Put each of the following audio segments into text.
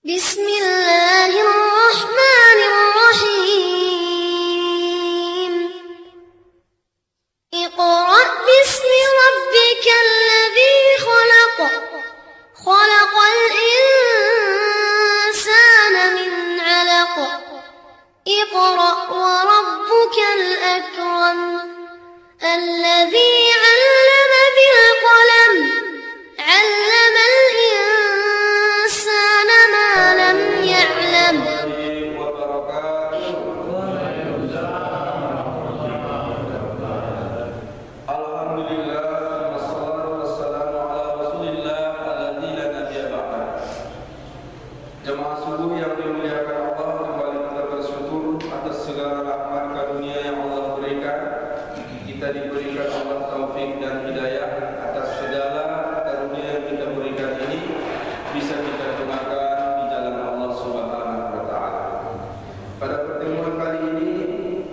Bismillahirrahmanirrahim. Iqra' bismi rabbikal ladzi khalaq. Khalaqal insana min 'alaq. Iqra' wa rabbukal akram. Alladzi 'allama bil qalam. 'Allamal insana ma lam ya'lam. Jemaah subuh yang dimuliakan Allah, kembali kita bersyukur atas segala rahmat karunia yang Allah berikan. Kita diberikan Allah taufik dan hidayah atas segala karunia yang kita berikan ini bisa kita gunakan di jalan Allah Subhanahu wa taala. Pada pertemuan kali ini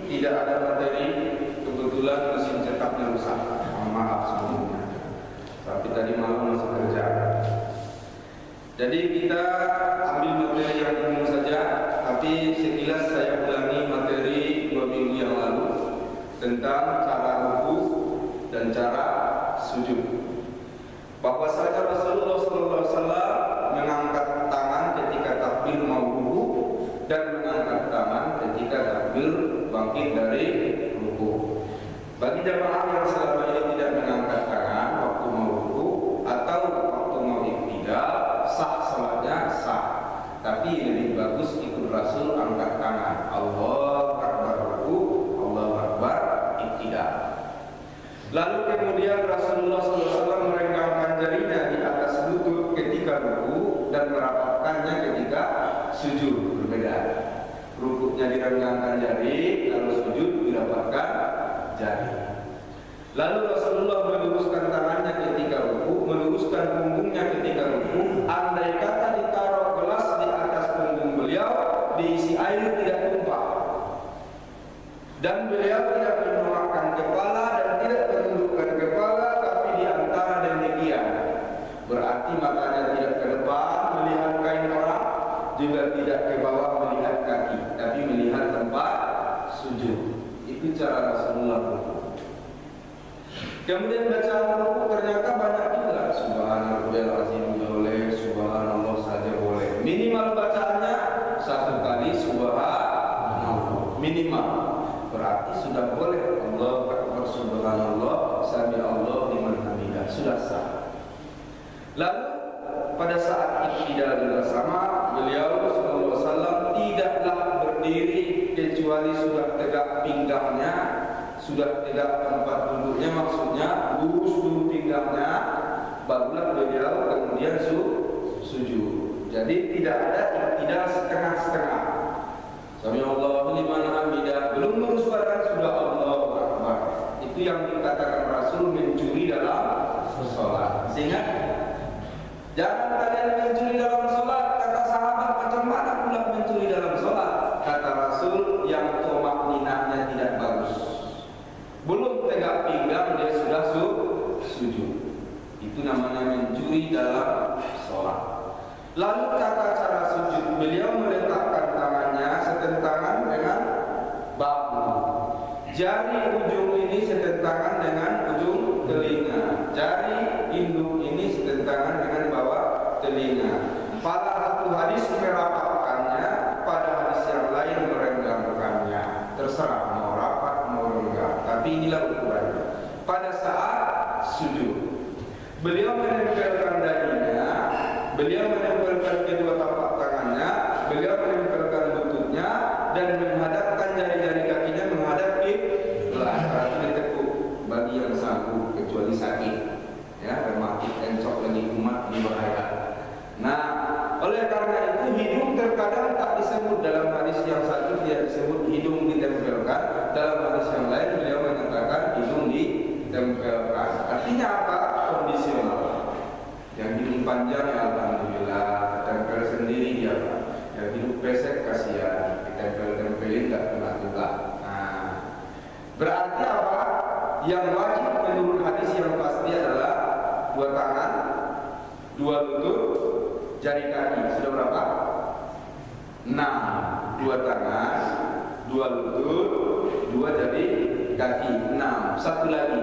tidak ada materi, kebetulan mesin cetaknya rusak. Mohon maaf sebelumnya. Tapi tadi malam masih kerja. Jadi kita ambil materi yang umum saja, tapi sekilas saya ulangi materi 2 minggu yang lalu tentang cara ruku dan cara sujud. Bahwasanya Rasulullah SAW mengangkat tangan ketika takbir mau ruku dan mengangkat tangan ketika takbir bangkit dari ruku. Bagi jemaah yang selama ini tidak mengangkat tangan waktu mau ruku atau waktu mau iktidal, sah salatnya sah, tapi lebih bagus ikut Rasul angkat tangan. Allahu Akbar ruku, Allahu Akbar iktidal. Lalu kemudian Rasulullah SAW merenggangkan jarinya di atas lutut ketika ruku dan merapatkannya ketika sujud. Berbeda. Rukuknya direnggangkan jari, lalu sujud dirapatkan jari. Lalu Rasulullah meluruskan tangannya ketika ruku, meluruskan punggungnya ketika ruku. Andai kata ditaruh gelas di atas punggung beliau, diisi air tidak tumpah. Dan beliau tidak menolakkan kepala dan tidak menundukkan kepala, tapi di antara demikian. Berarti matanya tidak ke depan melihat kain orang, juga tidak ke bawah melihat kaki, tapi melihat tempat sujud. Itu cara Rasulullah ruku. Kemudian bacaan ruku ternyata banyak juga. Subhanallahil azim boleh, subhanallah saja boleh. Minimal bacaannya 1 kali subhanallah. Minimal. Berarti sudah boleh. Allahu Akbar subhanallah, sami Allah liman hamidah. Sudah sah. Lalu pada saat iktidal bersama, beliau sallallahu alaihi wasallam tidaklah berdiri kecuali sudah tegak pinggangnya. Sudah tegak tempat duduknya, maksudnya lurus dulu pinggangnya, barulah beliau kemudian sujud. Jadi tidak ada iktidal setengah-setengah. Sami Allahu liman hamidah, belum lurus badan sudah Allahu Akbar. Itu yang dikatakan Rasul mencuri dalam sholat. Sehingga jangan kalian mencuri dalam sholat. Kata sahabat, macam mana pula mencuri dalam sholat? Kata Rasul, yang tomak ninahnya tidak bagus. Belum tegak pinggang dia sudah sujud. Itu namanya mencuri dalam sholat. Lalu kata cara sujud, beliau meletakkan tangannya setentangan dengan bahu. Jari ujung ini setentangan dengan ujung telinga. Jari induk ini setentangan dengan bawah telinga. Pada satu hadis merapatkannya, pada hadis yang lain merenggangkannya. Terserah mau rapat mau renggang. Tapi inilah ukurannya. Pada saat sujud, beliau menempelkan dahinya, beliau menempelkan kedua tapak tangannya, beliau menempelkan lututnya dan menghadapkan jari-jari kakinya menghadap kiblat. Berarti ditekuk bagi yang sanggup, kecuali sakit, ya, rematik, encok lagi umat di bahaya. Nah, oleh karena itu hidung terkadang tak disebut dalam hadis yang satu, tidak disebut hidung ditempelkan. Dalam hadis yang lain beliau menyatakan hidung ditempelkan. Artinya apa? Kondisional. Yang hidung panjang ya alhamdulillah, tempel sendiri dia Pak. Yang hidung pesek kasihan, ditempel-tempelin enggak kena juga. Nah, berarti apa? Yang wajib menurut hadis yang pasti adalah 2 tangan, 2 lutut, jari kaki. Sudah berapa? 6, 2 tangan, 2 lutut, 2 jari kaki, 6, 1 lagi.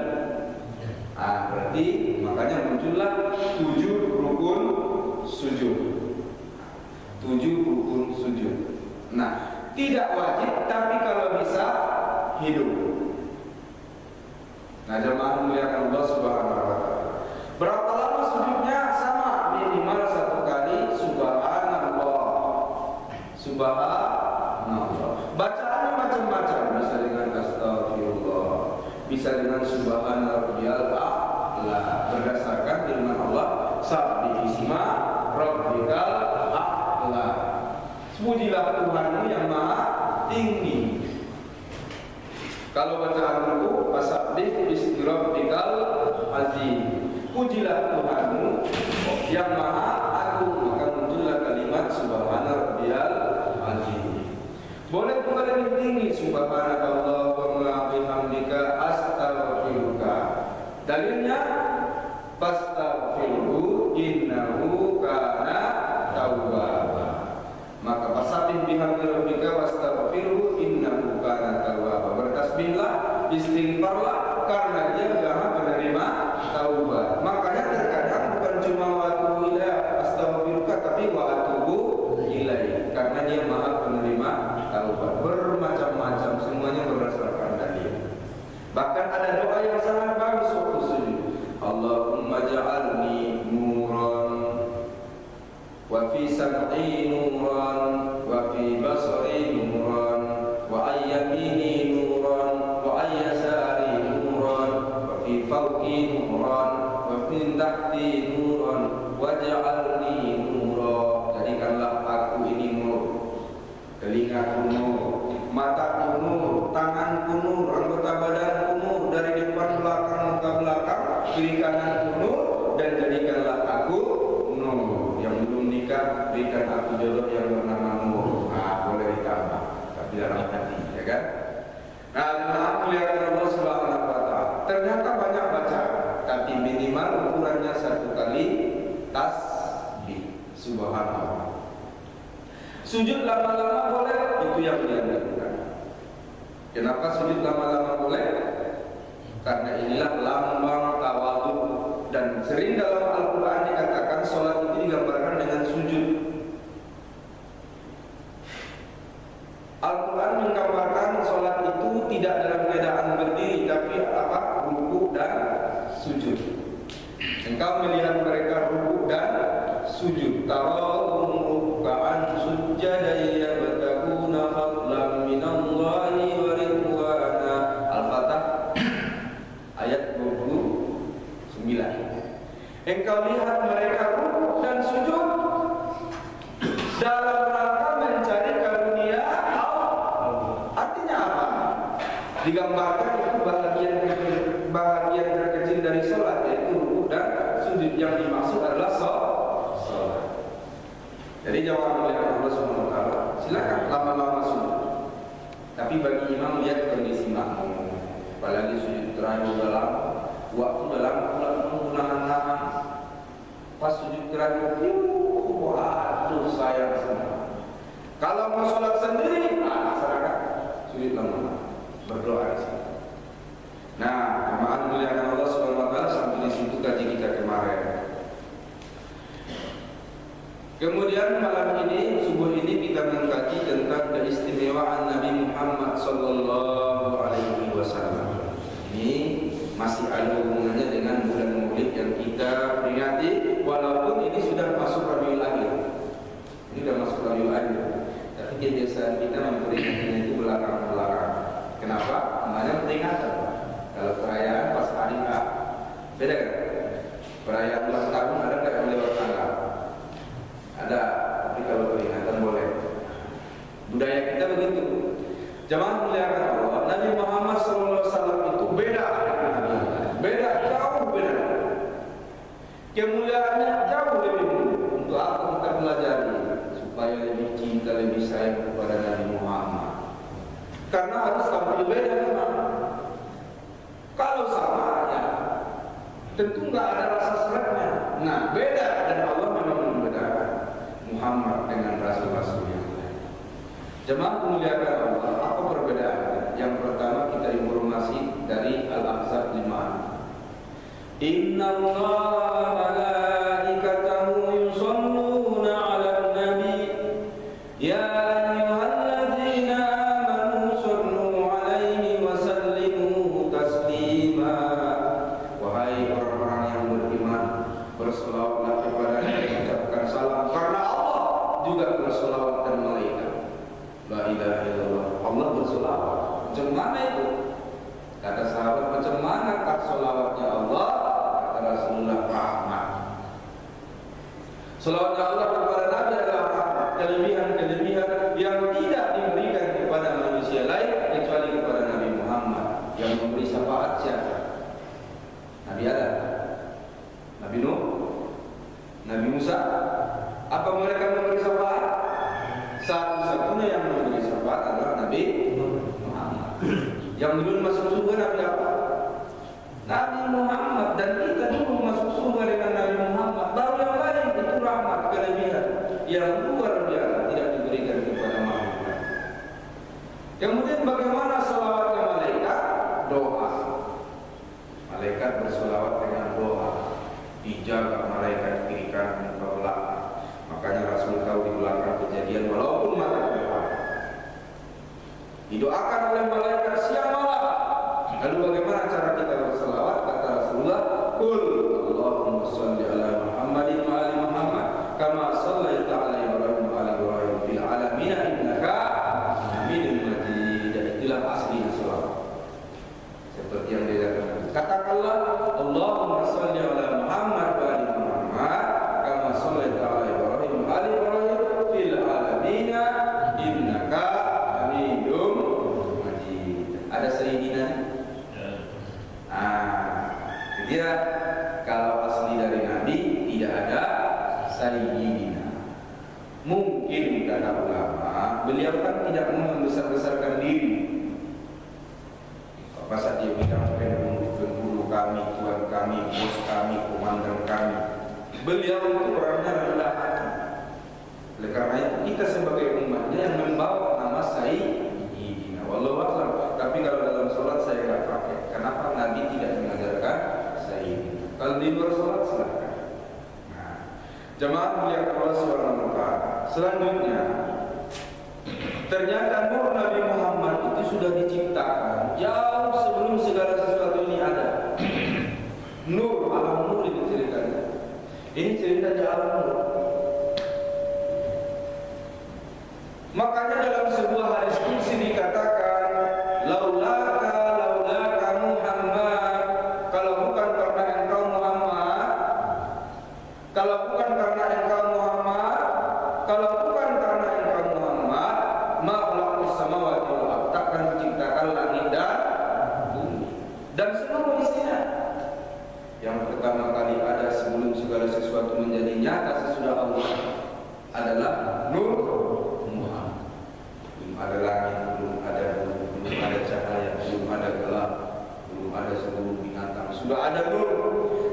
Berarti makanya muncullah 7 rukun sujud. 7 rukun sujud. Nah, tidak wajib, tapi kalau bisa hidup. Nah, jemaah muliakan Allah Subhanahu wa taala. Berapa lama sujudnya? Sama, minimal 1 kali subhanallah. Subhanallah. Bacaannya macam-macam, bisa dengan astagfirullah, bisa dengan subhanarabbiyal a'la, berdasarkan firman Allah, sabbihisma rabbikal a'la. Pujilah Tuhanmu yang maha tinggi. Kalau bacaan ruku, fasabbih bismi rabbikal azim. Pujilah Tuhanmu yang maha agung, maka muncullah kalimat subhana rabbiyal azim. Boleh pula lebih tinggi, subhanakallahumma bihamdika astaghfiruka. Dalilnya fastaghfirhu innahu kana tawwaba. Maka fasabbih bihamdi rabbika wastaghfirhu innahu kana tawwaba. Bertasbihlah, istighfarlah, karena dia Maha penerima taubat. Makanya terkadang bukan cuma wa atubu ila astaghfiruka, tapi wa atubu ilaihi, karena dia Maha penerima taubat. Bermacam-macam, semuanya berdasarkan dalil. Bahkan ada doa yang sangat bagus waktu sujud. Allahumma ja'alni nuran wa fi sam'i nuran wa fi basari nuran wa ayyamini nuran wa ayyasari nuran wa fi fawqi nuran wa fi tahti nuran waj'alni nuran. Jadikanlah aku ini nur, telingaku nur, mataku nur, tanganku nur, anggota badanku nur, dari depan belakang muka belakang, kiri kananku nur, dan jadikanlah aku nur. Yang belum nikah, berikan aku jodoh yang bernama Nur. Boleh ditambah, tapi dalam hati, ya kan? Nah, jemaah muliakan Allah Subhanahu wa taala. Ternyata banyak baca, tapi minimal ukurannya 1 kali tasbih. Subhanallah. Sujud lama-lama boleh, itu yang dianjurkan. Kenapa sujud lama-lama boleh? Karena inilah lambang tawadhu, dan sering dalam Al-Quran dikatakan sholat itu digambarkan dengan sujud. Al-Quran menggambarkan sholat itu tidak dalam keadaan berdiri, tapi ruku dan sujud. Engkau melihat mereka ruku dan sujud. Tarahum ruk'an sujjadan yabtaguna fadlan minallahi wa ridwana. Al-Fatah ayat 29. Engkau lihat mereka rukuk dan sujud dalam rangka mencari karunia Allah. Artinya apa? Digambarkan itu bahagian terkecil dari sholat, yaitu rukuk dan sujud. Yang dimaksud adalah sholat. Jadi jawab oleh Allah Subhanahu wa taala, silakan lama-lama sujud. Tapi bagi imam lihat kondisi makmum, apalagi sujud terakhir dalam waktu dalam ulangan-ulangan. Pas sujud terakhir, waduh sayang semua. Kalau mau sholat sendiri, masyarakat sujud lama-lama, berdoa di sini. Nah, jemaah muliakan Allah Subhanahu wa taala, sampai di situ kaji kita kemarin. Kemudian malam ini, subuh ini kita mengkaji tentang keistimewaan Nabi Muhammad sallallahu alaihi wasallam. Ini masih ada hubungannya dengan bulan Maulid yang kita peringati, walaupun ini sudah masuk Rabiul Akhir. Ini sudah masuk Rabiul Akhir. Tapi kebiasaan kita memperingatinya itu belakang-belakang. Kenapa? Namanya peringatan. Kalau perayaan pas hari A, beda kan? Perayaan ulang tahun ada nggak yang lewat tanggal? Ada, tapi kalau peringatan boleh. Budaya kita begitu. Jemaah muliakan Allah, Nabi Muhammad SAW itu beda dengan Nabi yang lain. Beda, jauh beda. Kemuliaannya jauh lebih tinggi. Untuk apa kita pelajari? Supaya lebih cinta, lebih sayang kepada Nabi Muhammad. Karena harus tampil beda memang. Kalau sama ya, tentu nggak ada rasa seretnya. Nah, beda, dan Allah memang membedakan Muhammad dengan rasul-rasul yang lain. Jemaah memuliakan Allah, apa perbedaannya? Yang pertama kita informasi dari Al-Ahzab 5. Inna Allah malaikatahu yusalluna 'alan nabi ya ayyuhalladzina amanu sallu 'alaihi wa sallimu taslima. Wahai orang-orang yang beriman, berselawatlah kepada Nabi, mengucapkan salam karena Allah juga berselawat dan malaikat. La ilaha illallah. Allah berselawat. Macam mana itu? Kata sahabat, macam mana kata selawatnya Allah? Kata Rasulullah, rahmat. Selawatnya Allah kepada Nabi adalah rahmat, kelebihan-kelebihan yang tidak diberikan kepada manusia lain kecuali kepada Nabi Muhammad. Yang memberi syafaat siapa? Nabi Adam, Nabi Nuh, Nabi Musa. Apa mereka memberi syafaat? Satu-satunya yang memberi syafaat adalah Nabi Muhammad. Yang dulu masuk surga Nabi apa? Nabi Muhammad. Dan kita dulu masuk surga dengan Nabi Muhammad. Baru yang lain itu rahmat, kelebihan yang luar biasa tidak diberikan kepada makhluk. Kemudian bagaimana selawatnya malaikat? Doa. Malaikat berselawat dengan doa. Dijaga malaikat kiri kanan ke belakang. Makanya Rasul tahu di belakang kejadian walaupun mata terbuka. Didoakan oleh malaikat siang malam. Lalu bagaimana cara kita berselawat? Kata Rasulullah, Qul Allahumma salli ala Muhammadin wa ali Muhammad kama sallaita ala Ibrahim wa ali Ibrahim fil alamin innaka Hamidum Majid. Itulah aslinya selawat. Seperti yang dikatakan. Katakanlah Allahumma salli ala Muhammad wa ali Muhammad kama sallaita ala Ibrahim wa ali Ibrahim fil alamin innaka Hamidum Majid. Ada sayyidina. Dia kalau asli dari Nabi tidak ada sayyidina. Mungkin kata ulama, beliau kan tidak membesar-besarkan diri. Apa saja dia bilang penghulu kami, tuan kami, bos kami, komandan kami. Beliau itu orangnya rendah hati. Oleh karena itu kita sebagai umatnya yang membawa nama sayyidina. Wallahu a'lam. Tapi kalau dalam sholat saya tidak pakai. Kenapa Nabi tidak mengajarkan sayyidina? Kalau di luar sholat silakan. Nah, jemaah mulia Allah Subhanahu wa taala. Selanjutnya, ternyata nur Nabi Muhammad itu sudah diciptakan jauh sebelum segala sesuatu ini ada. Nur, alam nur itu ceritanya. Ini ceritanya alam nur. Makanya dalam sebuah hadis qudsi dikatakan, laulaka Muhammad, kalau bukan karena engkau Muhammad, kalau bukan karena engkau Muhammad, kalau bukan karena engkau Muhammad, ma khalaqus samawati wal ardh, takkan diciptakan langit dan bumi dan seluruh isinya. Yang pertama kali ada sebelum segala sesuatu menjadi nyata sesudah Allah adalah nur Muhammad. Belum ada langit, belum ada bumi, belum ada cahaya, belum ada gelap, belum ada seluruh binatang. Sudah ada nur.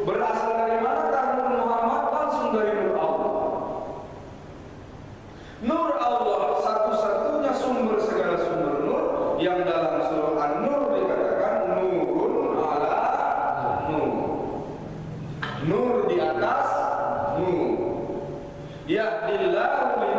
Berasal dari mana nur Muhammad? Langsung dari nur Allah. Nur Allah satu-satunya sumber segala sumber nur yang dalam surah An-Nur dikatakan nurun ala nur. Nur di atas nur. Yahdillahu li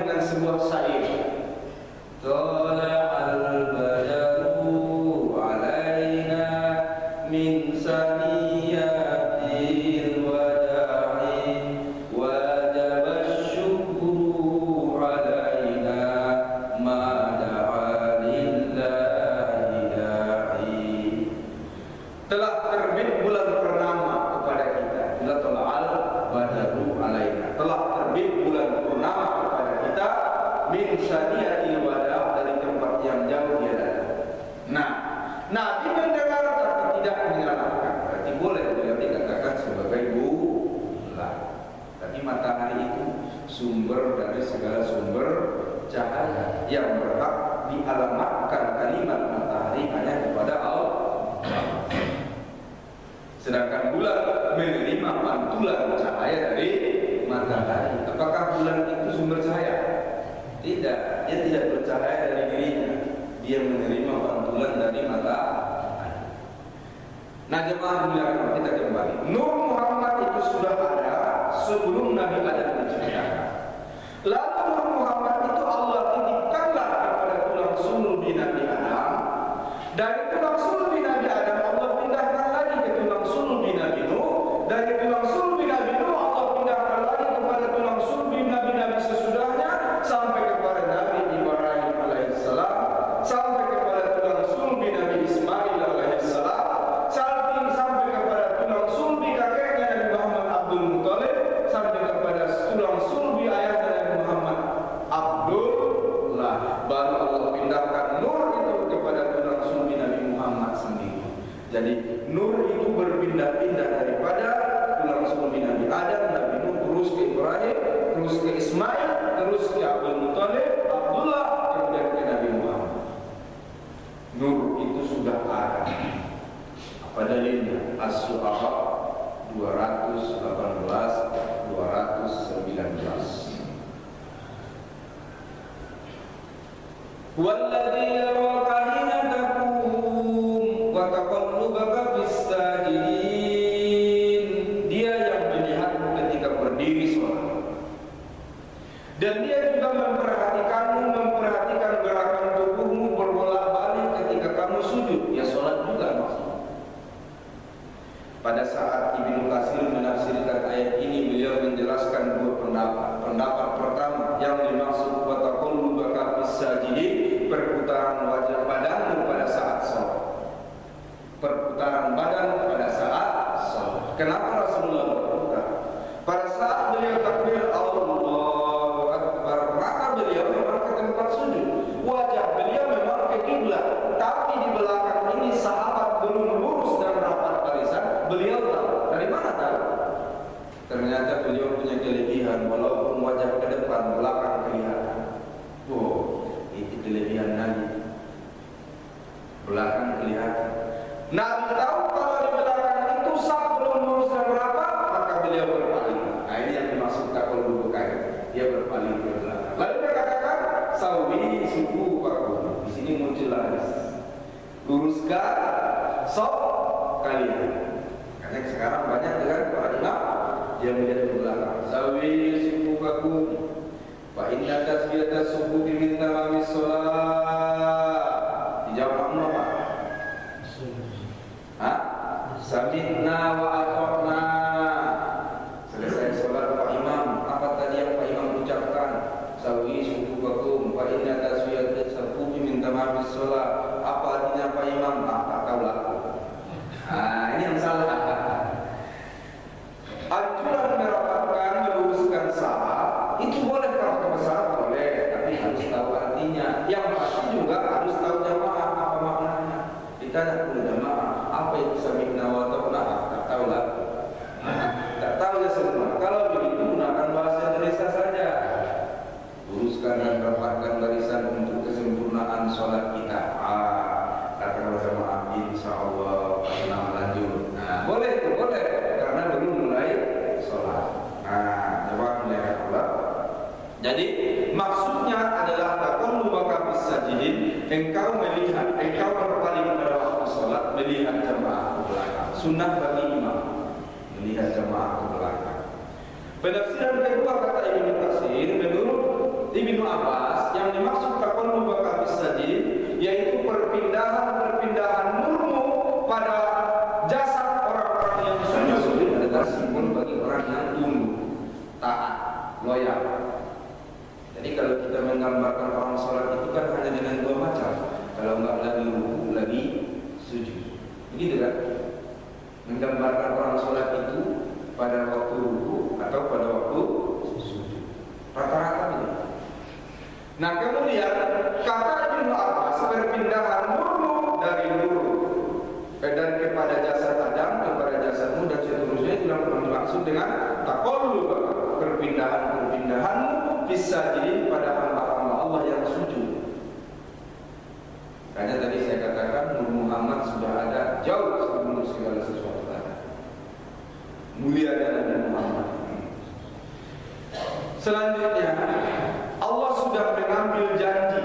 dengan sebuah syair. Tala'al badaru alaina min saniyatil wada'i wajaba syukru alaina ma da'a lillahi da'i. Telah terbit bulan purnama kepada kita. Tala'al badaru alaina. Telah terbit bulan purnama kepada kita min saniyatil wada' dari tempat yang jauh dia datang. Nah, Nabi mendengar tapi tidak menyalahkan. Berarti boleh beliau dikatakan sebagai bulan. Tapi matahari itu sumber dari segala sumber cahaya yang berhak dialamatkan kalimat matahari hanya kepada Allah. Sedangkan bulan menerima pantulan cahaya dari matahari. Apakah bulan itu sumber cahaya? Tidak, dia tidak bercahaya dari dirinya. Dia menerima pantulan dari matahari. Nah, jemaah dimuliakan, kita kembali. Nur Muhammad itu sudah ada sebelum Nabi Adam diciptakan. Lalu Nur Muhammad itu Allah titipkanlah kepada tulang sulbi Nabi Adam. Dari tulang sulbi Nabi Adam Allah pindahkan lagi ke tulang sulbi Nabi Nuh. Dari tulang sulbi Nabi Nuh Allah pindahkan lagi kepada tulang sulbi Nabi-Nabi sesudahnya sampai kepada Nabi Ibrahim alaihissalam, sampai kepada tulang sulbi Nabi Ismail alaihissalam, sampai kepada tulang sulbi kakeknya Nabi Muhammad Abdul Muttalib, sampai kepada tulang sulbi ayahnya Nabi Muhammad Abdullah. Baru Allah pindahkan nur itu kepada tulang sulbi Nabi Muhammad sendiri. Jadi nur itu berpindah-pindah daripada tulang sulbi Nabi Adam, Nabi Nuh, terus ke Ibrahim, terus ke Ismail, terus ke Abdul Muttalib, Abdullah, kemudian ke Nabi Muhammad. Nur itu sudah ada. Apa dalilnya? As-Su'ara 218 219. Walladzi yaraka hina taqum wa taqallubaka fis sajidin. Dia yang melihatmu ketika berdiri salat. Dan dia juga memperhatikan gerakan tubuhmu berbolak-balik ketika kamu sujud. Ya salat juga maksudnya. Pada saat Ibnu Katsir menafsirkan ayat ini, beliau menjelaskan dua pendapat. Pendapat pertama yang dimaksud wa taqallubaka fis sajidin, perputaran wajah badanmu pada saat salat. Perputaran badan pada saat salat. Kenapa Rasulullah berputar? Pada saat beliau takbir Allahu Akbar, maka beliau memang ke tempat sujud. Wajah beliau memang ke kiblat, tapi di belakang ini sahabat belum lurus dan rapat barisan. Beliau tahu. Dari mana tahu? Ternyata beliau punya kelebihan, walaupun wajah ke depan, belakang kelihatan. Oh, itu kelebihan Nabi. Belakang kelihatan. Nabi tahu kalau di belakang itu saf belum lurus dan rapat, maka beliau berpaling. Nah, ini yang dimaksud takol dulu kain. Dia berpaling ke belakang. Lalu dia katakan, sawi suku paku. Di sini muncul hadis. Luruskan saf kalian. Karena sekarang banyak dengan para imam yang menjadi ke belakang. Sawi suku paku. Fa inna tasbiyata subuhi min tamamis shalah. Dijawab apa? Sami'na wa ata'na. Selesai sholat Pak Imam, apa tadi yang Pak Imam ucapkan? Sawi subuhakum wa inna taswiyat sabuhi min tamamis sholat. Apa artinya Pak Imam? Tak tahu laku. Nah, ini yang salah. Anjuran merapatkan, meluruskan salat itu boleh kalau ke pesawat boleh, tapi harus tahu artinya. Yang pasti juga harus tahu jamaah apa maknanya. Ditanya kepada jamaah, apa itu sami'na wa ata'na? Tak tahu lah. Tak tahu ya semua. Kalau begitu gunakan bahasa Indonesia saja. Luruskan dan rapatkan barisan untuk kesempurnaan sholat kita. Katakanlah jamaah, insyaallah tenang lanjut. Nah, boleh itu boleh karena belum mulai sholat. Nah, jamaah melihat Allah. Jadi maksudnya adalah taqallubaka fis sajidin, engkau melihat, engkau berpaling pada waktu salat melihat jemaah ke belakang. Sunnah bagi imam melihat jemaah ke belakang. Penafsiran kedua kata Ibnu Katsir, menurut Ibnu Abbas, yang dimaksud taqallubaka fis sajid yaitu perpindahan murmu pada jasad orang-orang yang sujud adalah simbol bagi orang yang tunduk, taat, loyal. Jadi kalau kita menggambarkan orang sholat itu kan hanya dengan dua macam, kalau enggak lagi ruku, lagi sujud. Begitu kan? Menggambarkan orang sholat itu pada waktu ruku atau pada waktu sujud. Rata-rata ini. Nah kemudian kata Ibnu Abbas, perpindahan murmu dari dan kepada jasad Adam kepada jasadmu dan seterusnya itu yang dimaksud dengan taqallub, perpindahanmu fisajidin pada hamba-hamba Allah yang sujud. Karena tadi saya katakan Nur Muhammad sudah ada jauh sebelum segala sesuatu ada. Mulia Nabi Muhammad. Selanjutnya Allah sudah mengambil janji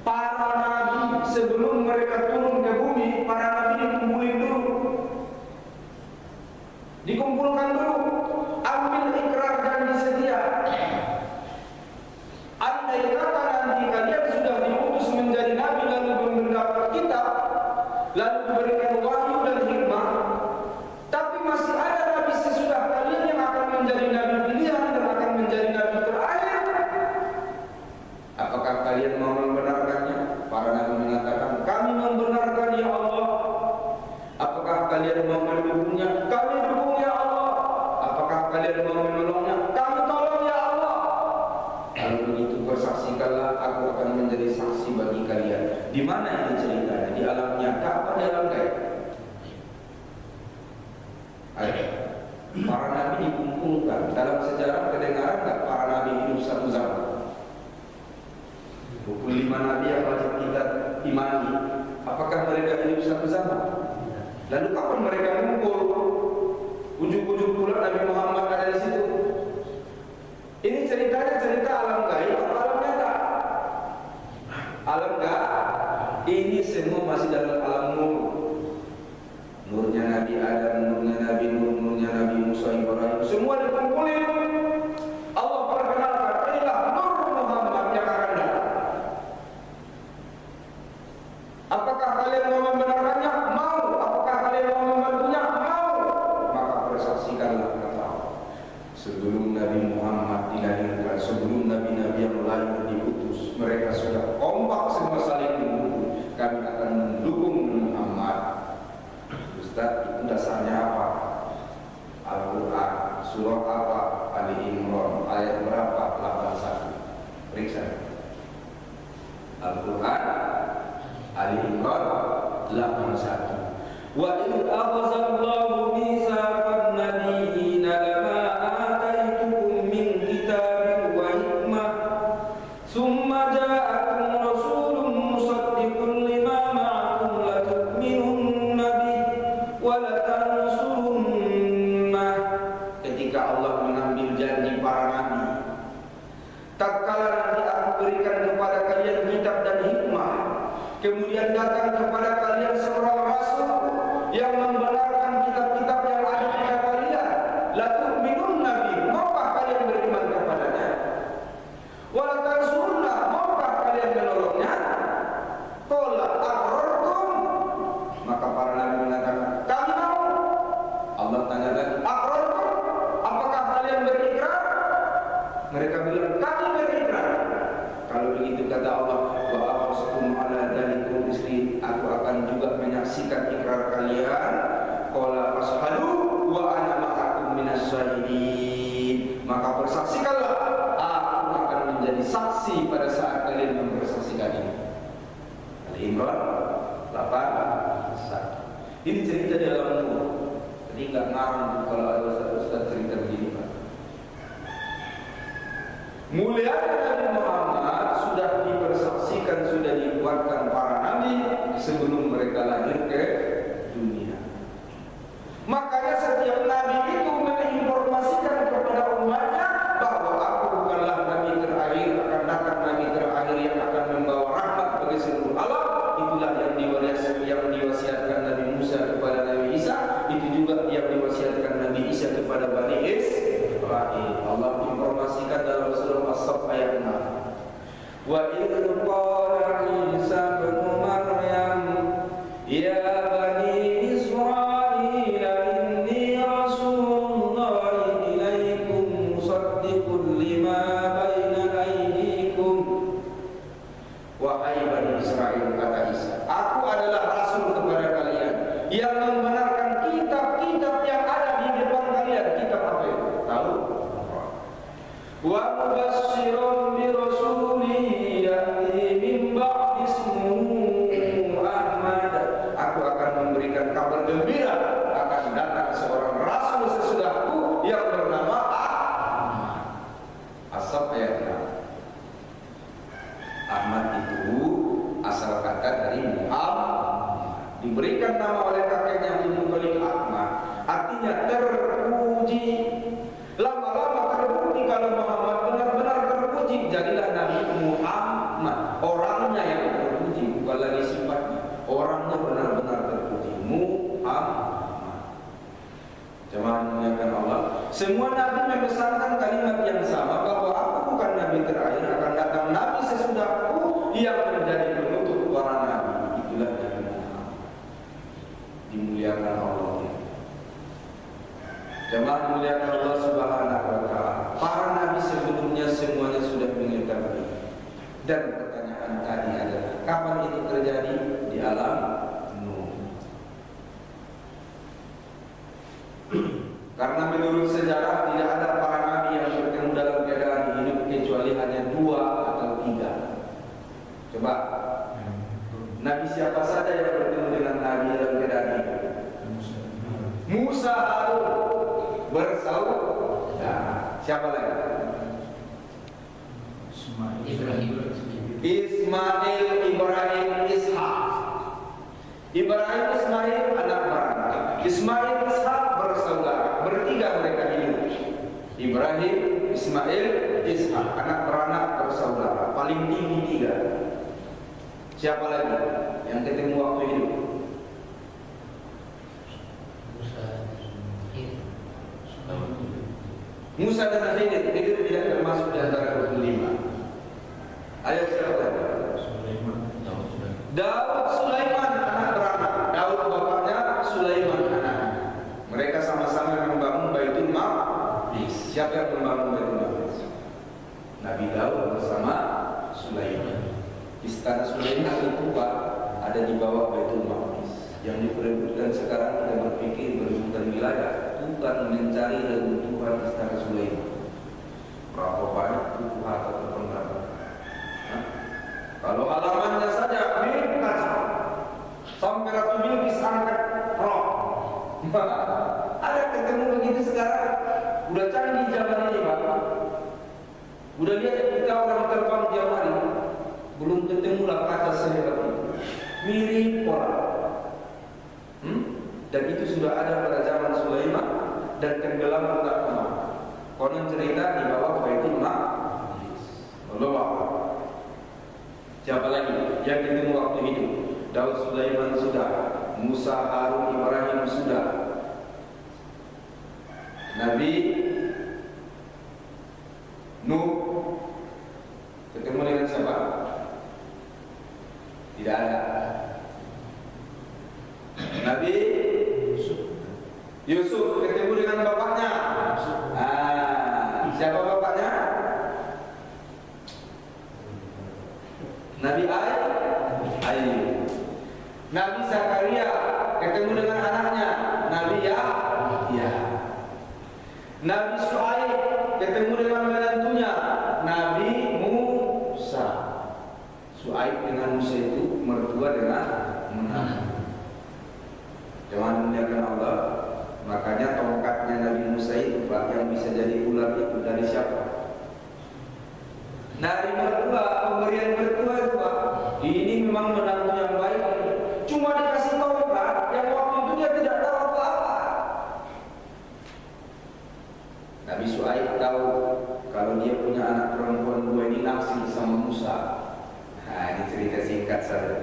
para nabi sebelum mereka turun ke bumi. Para nabi dikumpulkan dulu, ambil ikrar janji setia. Andai kata nanti kalian sudah diutus menjadi nabi lalu mendapat kitab, lalu diberikan wahyu dan hikmah, tapi masih ada nabi sesudah kalian yang akan menjadi nabi pilihan dan akan menjadi nabi terakhir. Apakah kalian mau membenarkannya? Para nabi mengatakan, kami membenarkan ya Allah. Apakah kalian mau mendukungnya? Kami dukung ya Allah. Apakah kalian mau menolongnya? Kami tolong ya Allah. Kalau begitu bersaksikanlah, aku akan menjadi saksi bagi kalian. Di mana ini ceritanya? Di alam nyata apa di alam gaib? Ada. Para nabi dikumpulkan. Dalam sejarah kedengaran tak para nabi hidup satu zaman? 25 nabi yang wajib kita imani, apakah mereka hidup satu zaman? Lalu kapan mereka mengumpul? Ujuk-ujuk pula Nabi Muhammad ada di situ. Ini ceritanya cerita alam gaib atau alam nyata? Alam gaib. Ini semua masih dalam alam nur. Nurnya Nabi Adam, nurnya Nabi Nuh, nurnya Nabi Musa, Ibrahim, semua dikumpulin. Allah perkenalkan, inilah Nur Muhammad yang akan datang. Apakah kalian mau membenarkannya? Mau. Apakah kalian mau membantunya? Mau. Maka bersaksikanlah, kata Allah. Sebelum Nabi Muhammad dilahirkan, sebelum nabi-nabi yang lain diutus, mereka sudah kompak semua saling mendukung. Kami akan mendukung Muhammad. Ustaz, itu dasarnya apa? Al-Quran, surah apa? Ali Imran, ayat berapa? 81. Periksa. Al-Quran, Ali Imran 81. Wa idh akhadallahu mitsaqan nabiyina lama ataitukum min kitabin wa hikmah thumma ja'akum rasulun musaddiqun lima ma'akum latu'minunna bihi wa latansurunnah. Ketika Allah mengambil janji para nabi, tatkala nanti aku berikan kepada kalian kitab dan hikmah, kemudian datang kepada kalian seorang rasul yang membenarkan kitab-kitab yang ada pada kalian, latu'minun nabi, maukah kalian beriman kepadanya? Wa latansurunnah, maukah kalian menolongnya? Qala aqrartum, maka para nabi mengatakan, kami mau. Allah tanya lagi, aqrartum, apakah kalian berikrar? Mereka bilang, kami berikrar. Kalau begitu kata Allah, wa aqstum ala dzalikum isri, aku akan juga menyaksikan ikrar kalian. Qala fashhadu wa ana ma'akum minas syahidin, maka bersaksikanlah, aku akan menjadi saksi pada saat kalian mempersaksikan ini. Al-Imran 81. Ini cerita di alam nur. Jadi enggak ngarang kalau ada ustaz cerita begini, Pak. Mulia Nabi Muhammad sudah dipersaksikan, sudah dibuatkan para nabi sebelum mereka lahir ke dunia. Makanya setiap nabi itu menginformasikan kepada umatnya bahwa aku bukanlah nabi terakhir, akan datang nabi terakhir yang akan membawa rahmat bagi seluruh alam. Itulah yang diwasiatkan Nabi Musa kepada Nabi Isa, itu juga yang diwasiatkan Nabi Isa kepada Bani Israil. Allah informasikan dalam surah As-Saff ayat 6. Wa idh qala Isa bin Maryam ya bani Israil inni rasulullah ilaikum musaddiqun lima baina aydikum. Wahai bani Israel, kata Isa, aku adalah rasul kepada kalian yang membenarkan kitab-kitab yang ada di depan kalian. Kitab apa itu? Tahu? Wa mubasyshirun bi rasulin ya'ti min ba'di ismuhu Ahmad. Aku akan memberikan kabar gembira, akan datang seorang rasul sesudahku yang bernama Ahmad. Asal ayatnya Ahmad itu asal kata dari Muhammad, diberikan nama oleh kakeknya Ibnu Khalil Ahmad, artinya terpuji. Lama-lama terbukti kalau Muhammad benar-benar terpuji, jadilah Nabi Muhammad, orangnya yang terpuji, bukan lagi sifatnya, orangnya benar-benar terpuji. Muhammad. Jemaah dimuliakan Allah, semua nabi mempesankan kalimat yang sama, bahwa aku bukan nabi terakhir, akan datang nabi sesudahku yang menjadi penutup para nabi. Itulah Nabi Muhammad. Dimuliakan Allah. Jemaah dimuliakan Allah Subhanahu wa taala. Para nabi sebelumnya semuanya sudah mengetahui. Dan pertanyaan tadi adalah kapan itu terjadi? Di alam Nuh. Karena menurut sejarah tidak ada para nabi yang bertemu dalam keadaan hidup kecuali hanya 2 atau 3. Coba, nabi siapa saja yang bertemu dengan nabi dalam keadaan hidup? Musa, Harun bersaudara. Siapa lagi? Ismail, Ibrahim, Ishak. Ibrahim, Ismail anak beranak. Ismail, Ishak bersaudara. Bertiga mereka hidup. Ibrahim, Ismail, Ishak anak beranak bersaudara. Paling tinggi 3. Siapa lagi yang ketemu waktu hidup? Musa dan Khidir. Khidir tidak termasuk di antara 25. Ayat siapa lagi? Daud, Sulaiman anak beranak. Daud bapaknya, Sulaiman anaknya. Mereka sama-sama membangun Baitul Maqdis. Siapa yang membangun Baitul Maqdis? Nabi Daud bersama Sulaiman. Istana Sulaiman itu Pak, ada di bawah Baitul Maqdis. Yang diperebutkan sekarang kita berpikir berebutan wilayah, bukan mencari reruntuhan Istana Sulaiman. Berapa banyak buku harta terpendam. Kalau halamannya saja mirip kaca, sampai Ratu Bilqis angkat roh. Ada ketemu begitu sekarang? Udah canggih zaman ini Pak. Udah lihat kita orang terbang tiap hari, belum ketemu lah kaca sehebat itu. Mirip orang. Dan itu sudah ada pada zaman Sulaiman dan tenggelam tak kemana. Konon cerita di bawah Baitul Maqdis. Allah. Siapa lagi yang ketemu waktu hidup? Daud, Sulaiman sudah, Musa, Harun, Ibrahim sudah. Nabi Nuh ketemu dengan siapa? Tidak ada. Nabi Yusuf ketemu dengan bapaknya. Siapa bapaknya? Nabi Ayub. Nabi Zakaria ketemu dengan anaknya, Nabi Yahya. Nabi Shu'aib ketemu dengan menantunya, Nabi Musa. Shu'aib dengan Musa itu mertua dengan menantu. Jangan memuliakan Allah. Makanya tongkatnya Nabi Musa itu Pak, yang bisa jadi ular itu dari siapa? Dari mertua, pemberian mertua itu Pak. Ini memang menantu yang baik. Cuma dikasih tongkat yang waktu itu dia tidak tahu apa-apa. Nabi Shu'aib tahu kalau dia punya anak perempuan 2 ini naksir sama Musa. Nah, ini cerita singkat saja.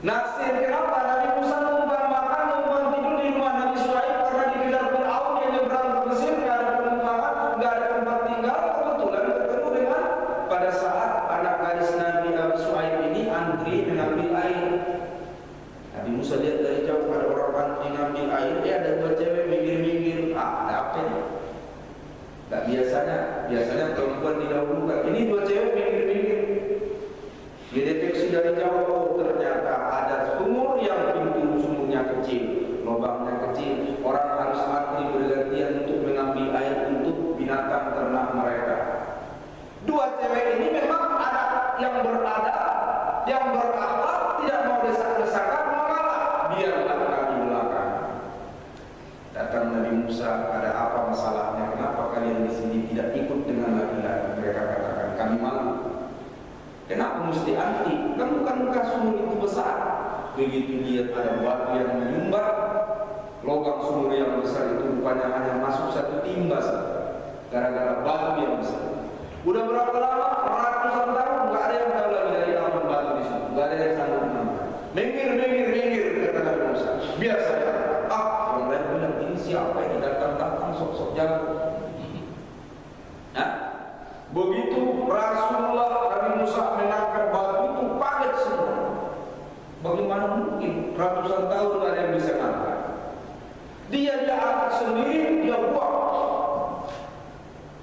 Naksir kenapa? Nabi Musa numpang makan, numpang tidur di rumah Nabi Shu'aib karena dikejar Fir'aun yang nyebrang ke Mesir, nggak ada penumpangan, nggak ada tempat tinggal. Kebetulan ketemu dengan pada saat mesti anti. Kan bukankah sumur itu besar? Begitu lihat ada batu yang menyumbat, lubang sumur yang besar itu rupanya hanya masuk satu timba saja, gara-gara batu yang besar. Udah berapa lama? Ratusan tahun nggak ada yang tahu lagi dari apa batu di situ. Nggak ada yang sanggup menambah. Minggir, kata Nabi Musa. Biasa ya. Orang lain bilang ini siapa yang datang sok-sok jago. Nah, begitu Rasulullah Nabi Musa mengangkat batu itu kaget semua. Bagaimana mungkin ratusan tahun nggak ada yang bisa ngangkat? Dia angkat sendiri, dia buang.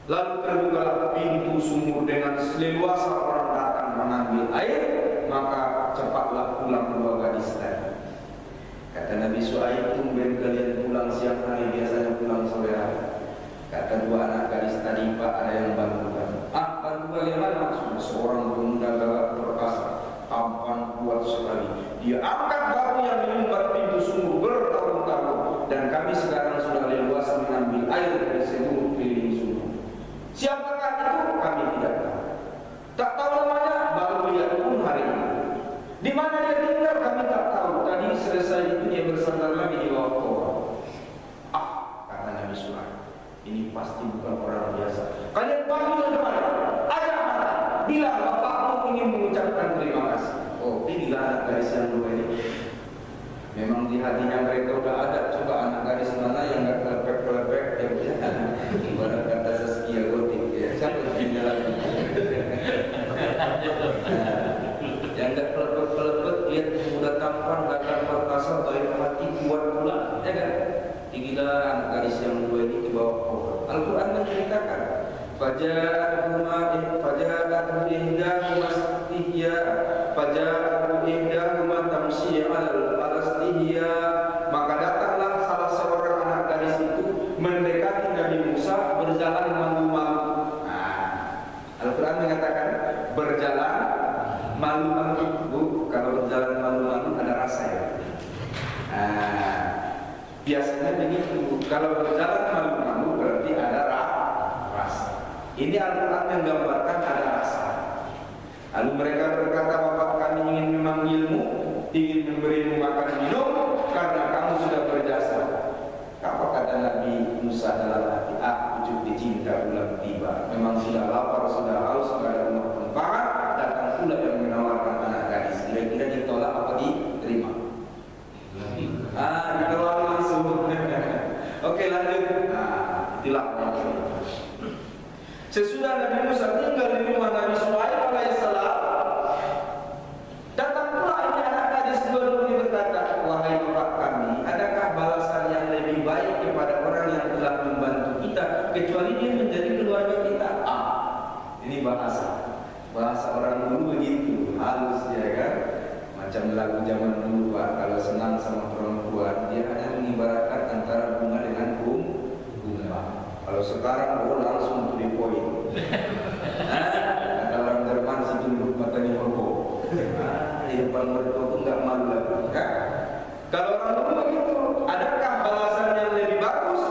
Lalu terbukalah pintu sumur dengan seleluasa orang datang mengambil air, maka cepatlah pulang dua gadis tadi. Kata Nabi Syuaib, tumben kalian pulang siang hari, biasanya pulang sore hari. Kata dua anak gadis tadi, Pak, ada yang bantu kami. Bantu bagaimana? Seorang pemuda gagah perkasa, tampan kuat sekali. Dia angkat batu yang menyumbat pintu sumur bertahun-tahun, dan kami sekarang sudah leluasa mengambil air dari seluruh keliling sumur. Siapakah itu? Kami tidak tahu. Tak tahu namanya, baru lihat pun hari ini. Di mana dia tinggal kami tak tahu. Tadi selesai itu dia bersandar lagi di bawah pohon. Kata Nabi Syuaib, ini pasti bukan orang biasa. Kalian panggil ke mana? Ajak mana? Bilang bapakmu ingin mengucapkan terima kasih. Inilah anak gadis yang dua ini. Memang di hatinya mereka sudah ada. Coba anak gadis mana yang nggak kelepek-kelepek, ibarat kata Zaskia Gotik, ya. Siapa jinnya lagi? Yang nggak kelepek-kelepek, lihat muda tampan, gagah perkasa, baik hati, kuat pula, ya kan? Inilah anak gadis yang dua ini di bawah pohon. Al-Quran menceritakan, Faja'atu ihdahuma istihya, Faja'atu ihdahuma tamshi 'ala istihya. Maka datanglah salah seorang anak gadis itu mendekati Nabi Musa berjalan malu-malu. Al-Quran mengatakan berjalan malu-malu. Kalau berjalan malu-malu ada rasa ya. Biasanya begitu. Kalau berjalan malu-malu berarti ada rasa. Ini Al-Quran menggambarkan ada rasa. Lalu mereka berkata, Bapak kami ingin memanggilmu, ingin memberimu makan minum, karena kamu sudah berjasa. Apa kata Nabi Musa dalam hati? Ujuk dicinta ulang tiba. Memang sudah lapar, sudah haus, sudah ada rumah tempat, datang pula yang menawarkan anak gadis. Kira-kira ditolak apa diterima? Ditolak langsung. Oke, lanjut. Itulah. Sesudah Nabi Musa tinggal di rumah Nabi Syuaib alaihissalam, datang pula ini anak gadis dua ini berkata, wahai Bapak kami, adakah balasan yang lebih baik kepada orang yang telah membantu kita kecuali dia menjadi keluarga kita? Ini bahasa orang dulu begitu, halus ya kan? Macam lagu zaman dulu Pak, kalau senang sama perempuan dia hanya mengibaratkan antara bunga dengan bunga. Kalau sekarang langsung to the point. Kata orang Jerman situ duduk matanya merokok. Di depan mertua pun nggak malu lagi. Ya? Kalau orang dulu begitu, adakah balasan yang lebih bagus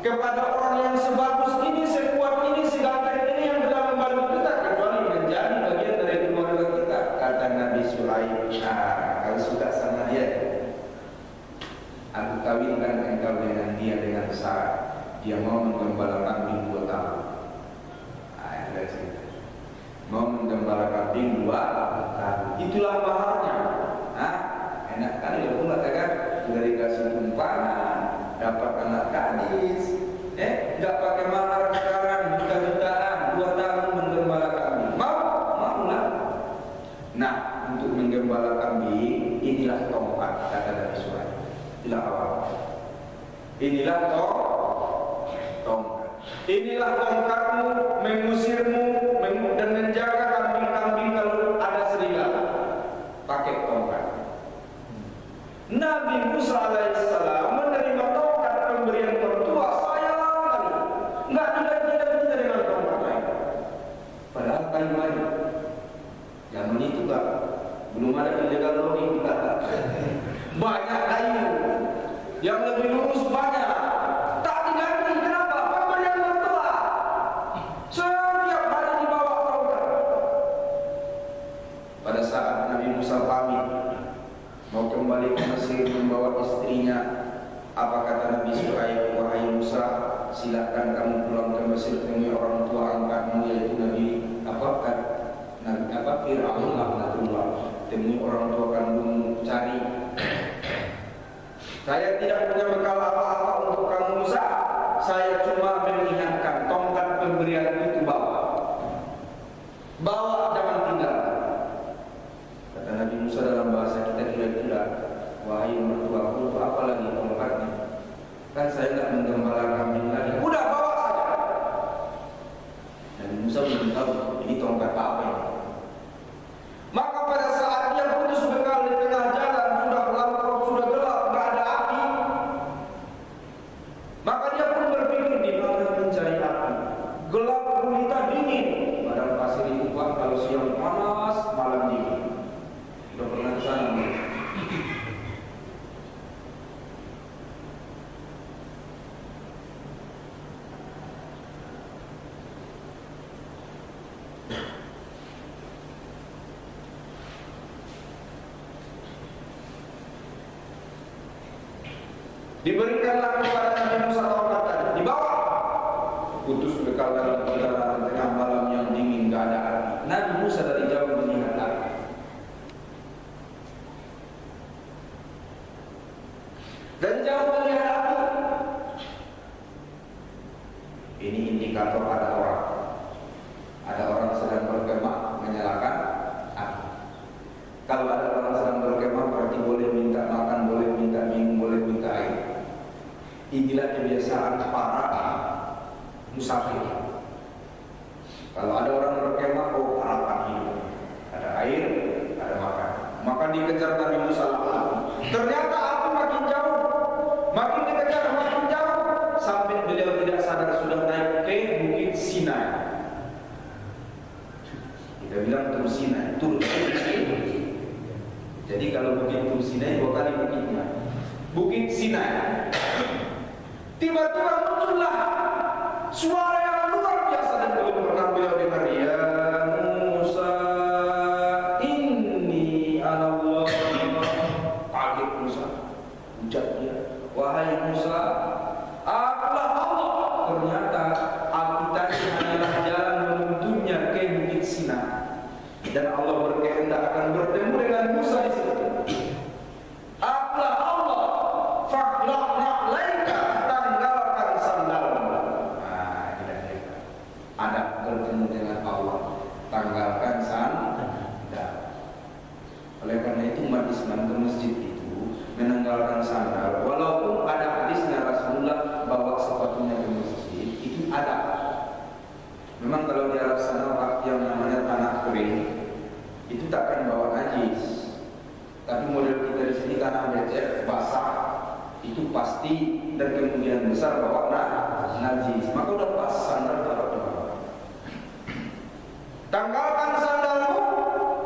kepada orang yang sebagus ini, sekuat ini, seganteng ini yang telah membantu kita kecuali menjadi bagian dari keluarga kita? Kata Nabi Syuaib, kalau suka sama dia, aku kawinkan engkau dengan dia dengan syarat dia mau menggembala kambing 2 tahun. Mau menggembala kambing 2 tahun. Itulah maharnya. Enak kali ya pula kan? Sudah dikasih tumpangan, dapat anak gadis. Enggak pakai mahar sekarang juta-jutaan, 2 tahun menggembala kambing. Mau lah. Nah, untuk menggembala kambing inilah tongkat kata Nabi Syuaib. Inilah awal. Inilah tongkat. Inilah tongkatmu mengusirmu dan menjaga kambing-kambing kalau ada serigala. Pakai tongkat. Nabi Musa alaihissalam menerima tongkat pemberian mertua, sayang kali. Enggak tidak dengan tongkat lain. Padahal kayu lain. Zaman itu belum ada illegal logging. Banyak kayu yang lebih lurus banyak. Mesirnya. Apa kata Nabi Syuaib? Wahai Musa, silakan kamu pulang ke Mesir, temui orang tua angkatmu, yaitu Nabi Fir'aun laknatullah. Temui orang tua kandungmu, cari. Saya tidak punya bekal apa-apa untuk kamu Musa. Saya cuma mengingatkan tongkat pemberian itu bawa. Bawa, jangan tinggal. Kata Nabi Musa dalam bahasa kita kira-kira, wahai mertuaku, untuk apa lagi tongkatnya? Kan saya tidak menggembala kambing lagi. Udah bawa saja. Nabi Musa belum tahu ini tongkat apa ini. Maka pada saat dia putus bekal di tengah jalan, sudah melampau, sudah gelap, tidak ada api, maka dia pun berpikir di mana mencari api. Gelap gulita dingin. Padang pasir itu Pak, kalau siang panas, malam dingin. Sudah pernah ke sana? Diberikanlah kepada Nabi Musa tongkat tadi, dibawa. Putus bekal dalam perjalanan tengah malam yang dingin, gak ada api. Nabi Musa dari jauh melihat api. Dari jauh melihat api. Ini indikator ada orang. Ada orang sedang berkemah menyalakan api. Kalau ada orang sedang berkemah berarti boleh minta makan, boleh minta minum, boleh minta air. Inilah kebiasaan para musafir. Kalau ada orang berkemah, oh harapan hidup, ada air, ada makan. Maka dikejar Nabi Musa api. Ternyata api makin jauh, makin dikejar makin jauh, sampai beliau tidak sadar sudah naik ke Bukit Sinai. Kita bilang Tur Sinai, Tur Sinai. Jadi kalau Bukit Tur Sinai dua kali bukitnya, Bukit Sinai. Tiba-tiba muncullah suara yang luar biasa dan belum pernah beliau dengar. Ya Musa, inni ana Allah. Kaget Musa, ucap dia, wahai Musa, akulah Allah. Ternyata api tadi hanyalah jalan menuntunnya ke Bukit Sinai. Dan Allah berkehendak akan bertemu dengan Musa di situ. Akulah Allah, fakhlaqna laika, tanggalkan sandalmu. Nah, tidak. Ada bertemu dengan Allah, tanggalkan sandal. Oleh karena itu umat Islam ke masjid itu menanggalkan sandal. Walaupun ada hadisnya Rasulullah bawa sepatunya ke masjid, itu ada. Memang kalau di Arab sana yang namanya tanah kering, itu takkan bawa najis. Tapi model kita di sini tanah becek, basah, itu pasti dan kemungkinan besar bawa najis. Maka udah pas sandal taruh di bawah. Tanggalkan sandalmu,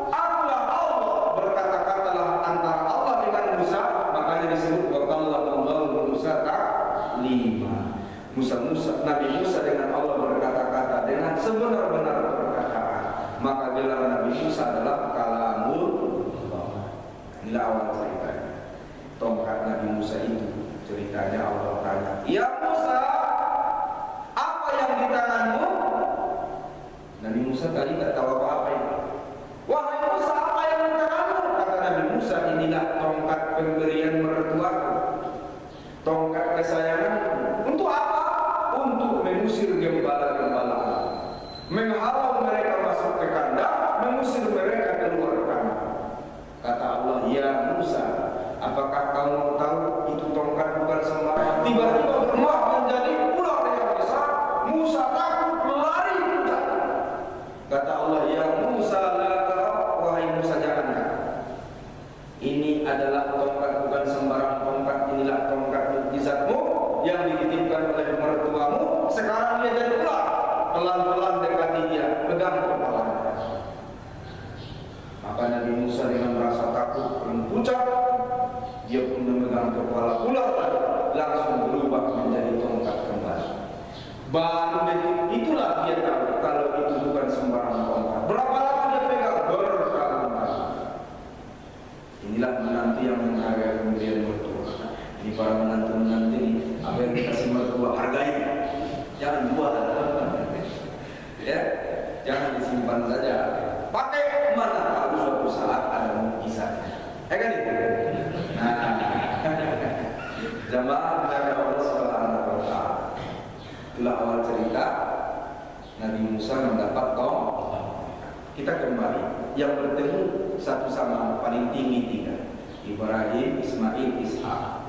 akulah Allah. Berkata-katalah antara Allah dengan Musa, makanya disebut waqallallahu Musa taklima. Nabi Musa dengan Allah berkata-kata dengan sebenar-benar perkataan. Maka gelar Nabi Musa adalah kalamul Allah. Inilah awal ceritanya. Tongkat Nabi Musa itu ceritanya Allah tanya, ya Musa, apa yang di tanganmu? Nabi Musa tadi tak tahu apa-apa itu. Wahai Musa, apa yang di tanganmu? Kata Nabi Musa, inilah tongkat pemberian mertuaku, tongkat kesayanganku. Untuk apa? Untuk mengusir gembala-gembala, menghalau mereka masuk ke kandang, mengusir mereka keluar kandang. Kata Allah, ya Musa, apakah kamu tahu itu tongkat bukan sembarang? Tiba-tiba berubah menjadi ular yang besar. Musa takut lari putar. Kata Allah, ya Musa, la takhaf, wahai Musa jangan. Ini adalah tongkat bukan sembarang tongkat. Inilah tongkat mukjizatmu yang dititipkan oleh mertuamu. Sekarang dia jadi ular. Pelan-pelan dekati dia, pegang kepalanya. Maka Nabi Musa dengan merasa takut pucat, dia pun memegang kepala ular tadi, langsung berubah menjadi tongkat kembali. Baru detik itulah dia tahu kalau itu bukan sembarang tongkat. Berapa lama dia pegang? Bertahun-tahun. Inilah menanti yang menghargai kemudian mertua. Ini para menantu-menantu ini, apa yang dikasih mertua hargai, jangan buat, ya, jangan disimpan saja. Pakai mana tahu suatu saat ada mukjizatnya, kan itu? Nah, jamaah dari Allah Subhanahu wa Ta'ala. Itulah awal cerita Nabi Musa mendapat tong. Kita kembali yang bertemu satu sama paling tinggi tiga: Ibrahim, Ismail, Ishak,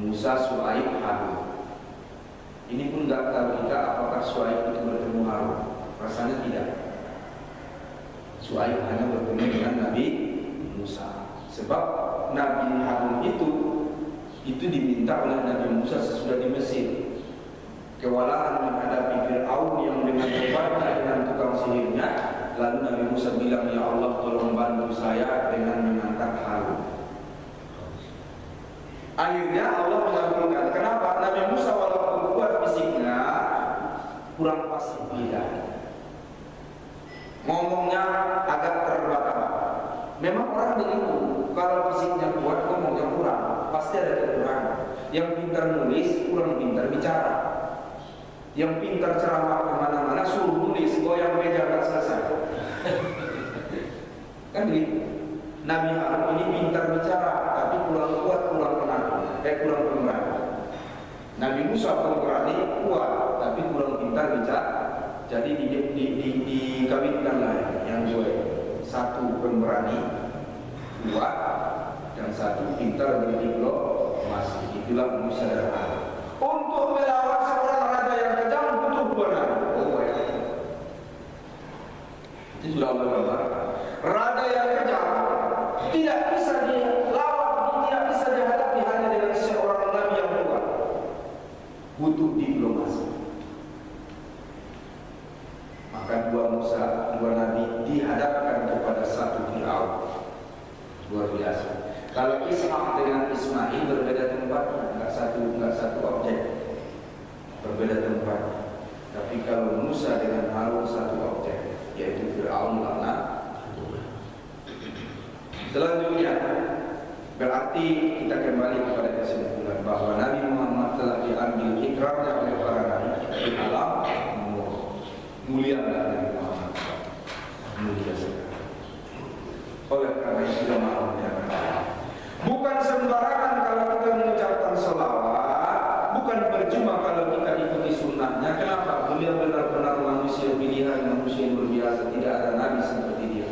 Musa, Syuaib, Harun. Ini pun nggak tahu kita apakah Syuaib itu bertemu Harun. Rasanya tidak. Syuaib hanya bertemu dengan Nabi Musa. Sebab Nabi Harun itu diminta oleh Nabi Musa sesudah di Mesir, kewalahan menghadapi Fir'aun yang dengan hebatnya dengan tukang sihirnya. Lalu Nabi Musa bilang, ya Allah tolong bantu saya dengan mengangkat Harun. Akhirnya Allah mengabulkan. Kenapa? Nabi Musa walaupun kuat fisiknya, kurang fasih lidah, ngomongnya agak terbata-bata. Memang orang begitu, kalau fisiknya kuat ngomongnya kurang, pasti ada kekurangan. Yang pintar nulis kurang pintar bicara. Yang pintar ceramah kemana-mana suruh nulis, goyang meja gak selesai. Kan begitu. Nabi Harun ini pintar bicara, tapi kurang kuat, kurang pemberani. Nabi Musa pemberani, kuat, tapi kurang pintar bicara. Jadi dikawinkanlah yang dua, satu pemberani, kuat, dan satu pintar berdiplomasi. Itulah Musa dan Harun. Untuk melawan seorang raja yang kejam butuh dua nabi. Itu sudah Allah gambarkan. Raja yang kejam tidak bisa dilawan, tidak bisa dihadapi hanya dengan seorang nabi yang kuat. Butuh diplomasi. Maka dua nabi dihadapkan kepada satu Fir'aun. Luar biasa. Kalau Ishak dengan Ismail berbeda tempatnya, enggak satu objek, berbeda tempatnya. Tapi kalau Musa dengan Harun satu objek, yaitu Fir'aun laknat. Selanjutnya, berarti kita kembali kepada kesimpulan bahwa Nabi Muhammad telah diambil ikrarnya oleh para nabi di alam mulia Nabi Muhammad, mulia sekali. Oleh karena itu jamaahnya, bukan sembarangan kalau kita mengucapkan selawat, bukan percuma kalau kita ikuti sunnahnya. Kenapa? Beliau benar-benar manusia pilihan, manusia yang luar biasa, tidak ada nabi seperti dia.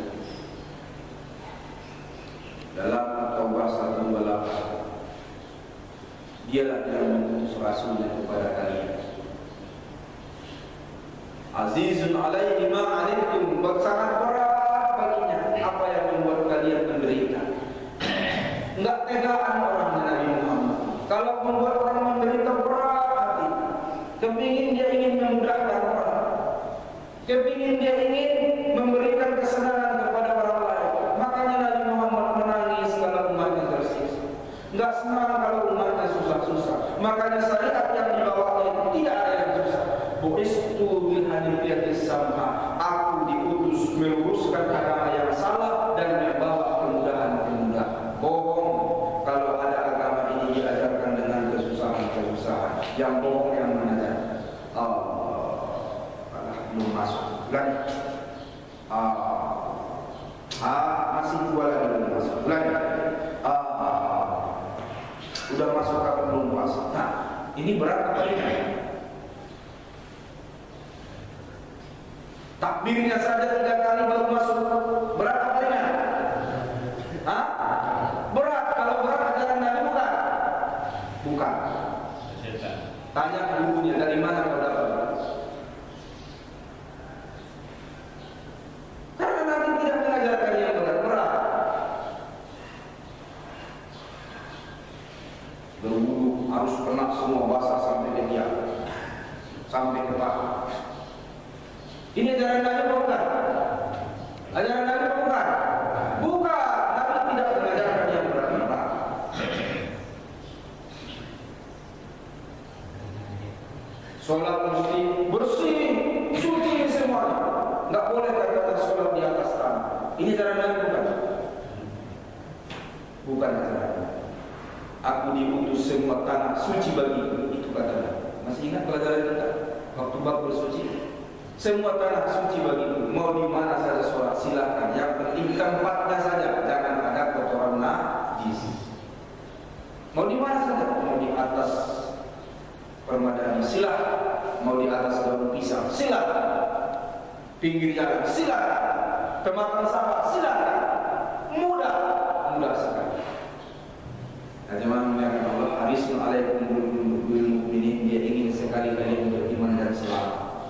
Dalam Taubah 128, dialah yang mengutus rasulnya kepada kalian. Azizun alaihi ma anittum, sangat berat baginya apa yang membuat kalian menderita. Enggak tegaan orang Nabi Muhammad. Kalau membuat orang menderita berat hati, kepingin dia ingin memudahkan orang, kepingin dia ingin memberikan kesenangan kepada orang lain. Makanya Nabi Muhammad menangis kalau umatnya tersiksa. Enggak senang kalau umatnya susah-susah. Makanya syariat yang dibawanya itu tidak ada yang susah. Bu'istu bil hanifiyatis samha, aku diutus meluruskan agama yang salah dan membawa kemudahan-kemudahan. Bohong kalau ada agama ini diajarkan dengan kesusahan-kesusahan. Yang bohong yang mengajar. Belum masuk. Lagi. Masih dua lagi belum masuk. Lagi. Udah masuk apa belum masuk? Nah, ini berat apa ini? Takbirnya saja 3 kali baru masuk. Berat apa ini? Berat. Kalau berat ajaran Nabi bukan? Bukan. Tanya gurunya, dari mana kau dapat? Karena Nabi tidak mengajarkan yang berat. Berwudu harus kena semua basah sampai ke tiang, sampai ke paha. Ini ajaran Nabi bukan? Ajaran Nabi bukan? Bukan. Nabi tidak mengajarkan yang berat-berat. Sholat mesti bersih, suci semuanya. Enggak boleh kata sholat di atas tanah. Ini ajaran Nabi bukan? Bukan ajaran Nabi. Aku diutus semua tanah suci bagiku. Itu katanya. Masih ingat pelajaran kita waktu bab bersuci? Semua tanah suci bagiku. Mau di mana saja sholat silakan. Yang penting tempatnya saja, jangan ada kotoran najis. Mau di mana saja, mau di atas permadani silakan, mau di atas daun pisang silakan, pinggir jalan silakan, pemakan sampah silakan. Mudah sekali. Ajman yang Allah harisun alaikum bil mu'minin, dia ingin sekali kalian beriman dan selamat.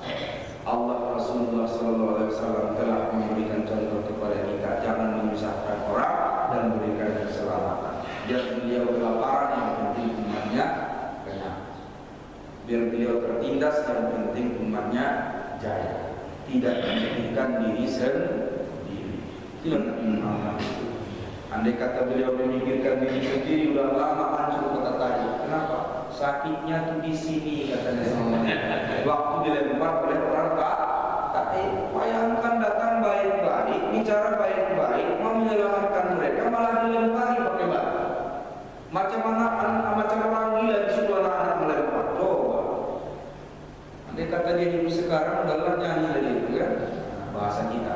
Allah Rasulullah SAW telah memberikan contoh kepada kita, jangan menyusahkan orang dan berikan keselamatan. Biar beliau kelaparan, yang penting umatnya kenyang. Biar beliau tertindas, yang penting umatnya jaya. Tidak memikirkan diri sendiri. Itulah Nabi Muhammad. Andai kata beliau memikirkan diri sendiri, udah lama hancur kota tadi. Kenapa? Sakitnya tuh di sini, katanya sama. Waktu dilempar oleh orang tak bayangkan datang baik-baik, bicara baik-baik, mau menyelamatkan mereka, malah dilempari pakai batu. Macam orang gila disuruh anak-anak melempar. Coba. Andai kata dia hidup sekarang, udahlah nyanyi dari itu kan, bahasa kita.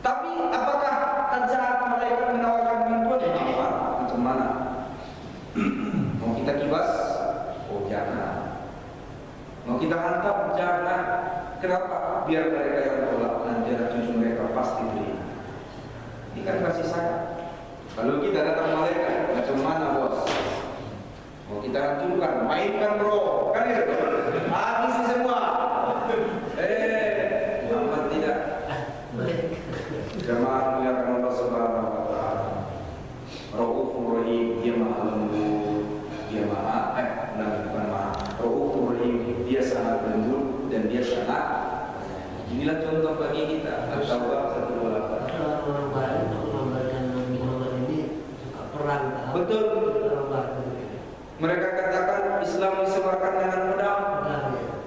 Tapi apakah kerjaan mereka menawarkan bantuan? Macam mana? Mau kita kibas? Oh jangan. Mau kita hantam? Jangan. Kenapa? Biar mereka yang tolak, nanti anak cucu mereka pasti beri. Ini kan kasih sayang. Kalau kita datang malaikat, macam mana bos? Mau kita hancurkan, mainkan bro, kan itu? Habis semua. Muhammad tidak. Jamaah muliakan Allah Subhanahu wa Ta'ala. Raufur Rahim, dia maha lembut, dia maha bukan maha. Raufur Rahim, dia sangat lembut dan dia sangat. Inilah contoh bagi kita. At-Taubah 128. Orang barat untuk memberikan Nabi Muhammad ini suka perang. Betul. Mereka katakan Islam disebarkan dengan pedang.